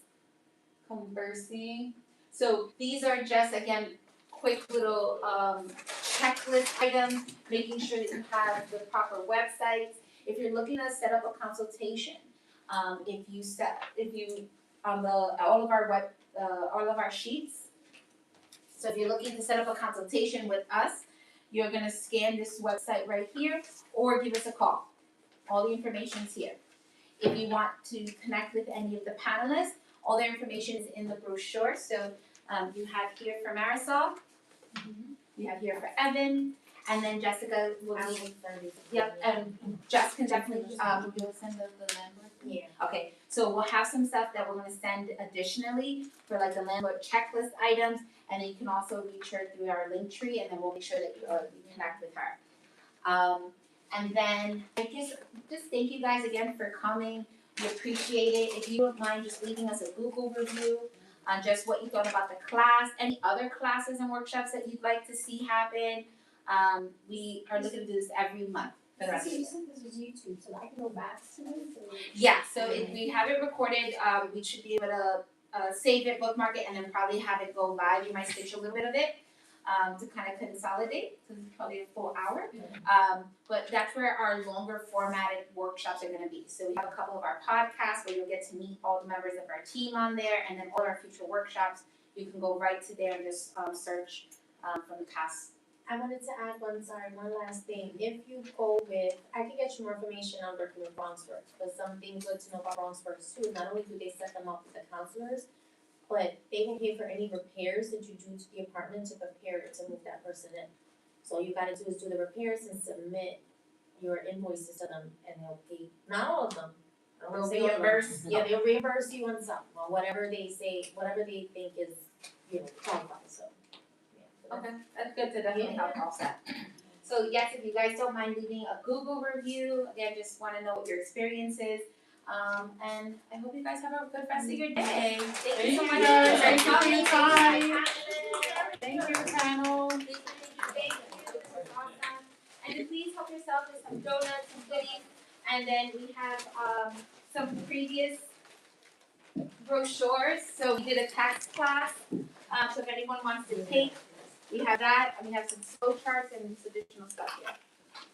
conversing. So these are just, again, quick little checklist items, making sure that you have the proper websites. If you're looking to set up a consultation, all of our sheets. So if you're looking to set up a consultation with us, you're gonna scan this website right here or give us a call. All the information's here. If you want to connect with any of the panelists, all their information is in the brochure. So you have here for Marisol, you have here for Evan, and then Jessica will be. Yep, and Jess can definitely you'll send the landlord. Yeah. Okay, so we'll have some stuff that we're gonna send additionally for like the landlord checklist items, and then you can also reach her through our link tree, and then we'll make sure that you connect with her. And then I guess just thank you guys again for coming. We appreciate it. If you don't mind just leaving us a Google review on just what you thought about the class, any other classes and workshops that you'd like to see happen. We are looking to do this every month for the rest of the year. You said this was YouTube, so I can go back to this or? Yeah, so if we have it recorded, we should be able to save it, bookmark it, and then probably have it go live. You might stitch a little bit of it to kind of consolidate, because it's probably a full hour. But that's where our longer formatted workshops are going to be. So we have a couple of our podcasts where you'll get to meet all the members of our team on there, and then all our future workshops, you can go right to there and just search from the past. I wanted to add one last thing. If you go with, I can get you more information on working with BronxWorks, but something good to know about BronxWorks too, not only do they set them up with the counselors, but they will pay for any repairs that you do to the apartment to prepare it to move that person in. So all you gotta do is do the repairs and submit your invoices to them and they'll pay, not all of them. I don't wanna They'll say all of them. reimburse. Yeah, they'll reimburse you on some, or whatever they say, whatever they think is, qualified, so. Yeah. Okay, that's good to definitely help offset. So yes, if you guys don't mind leaving a Google review, again, just wanna know what your experience is. And I hope you guys have a good rest of your day. Thank you so much. Thank you for your time. Thank Thank you, panel. you. It's awesome. And then please help yourself to some donuts, some goodies, and then we have some previous brochures. So we did a tax class. So if anyone wants to take, we have that, and we have some flow charts and some additional stuff here.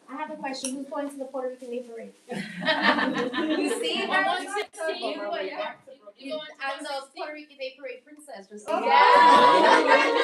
I have a question, who's going to the Puerto Rican Day Parade? You see, I'm I'm the Puerto Rican Day Parade princess, just so Oh, you know. yeah.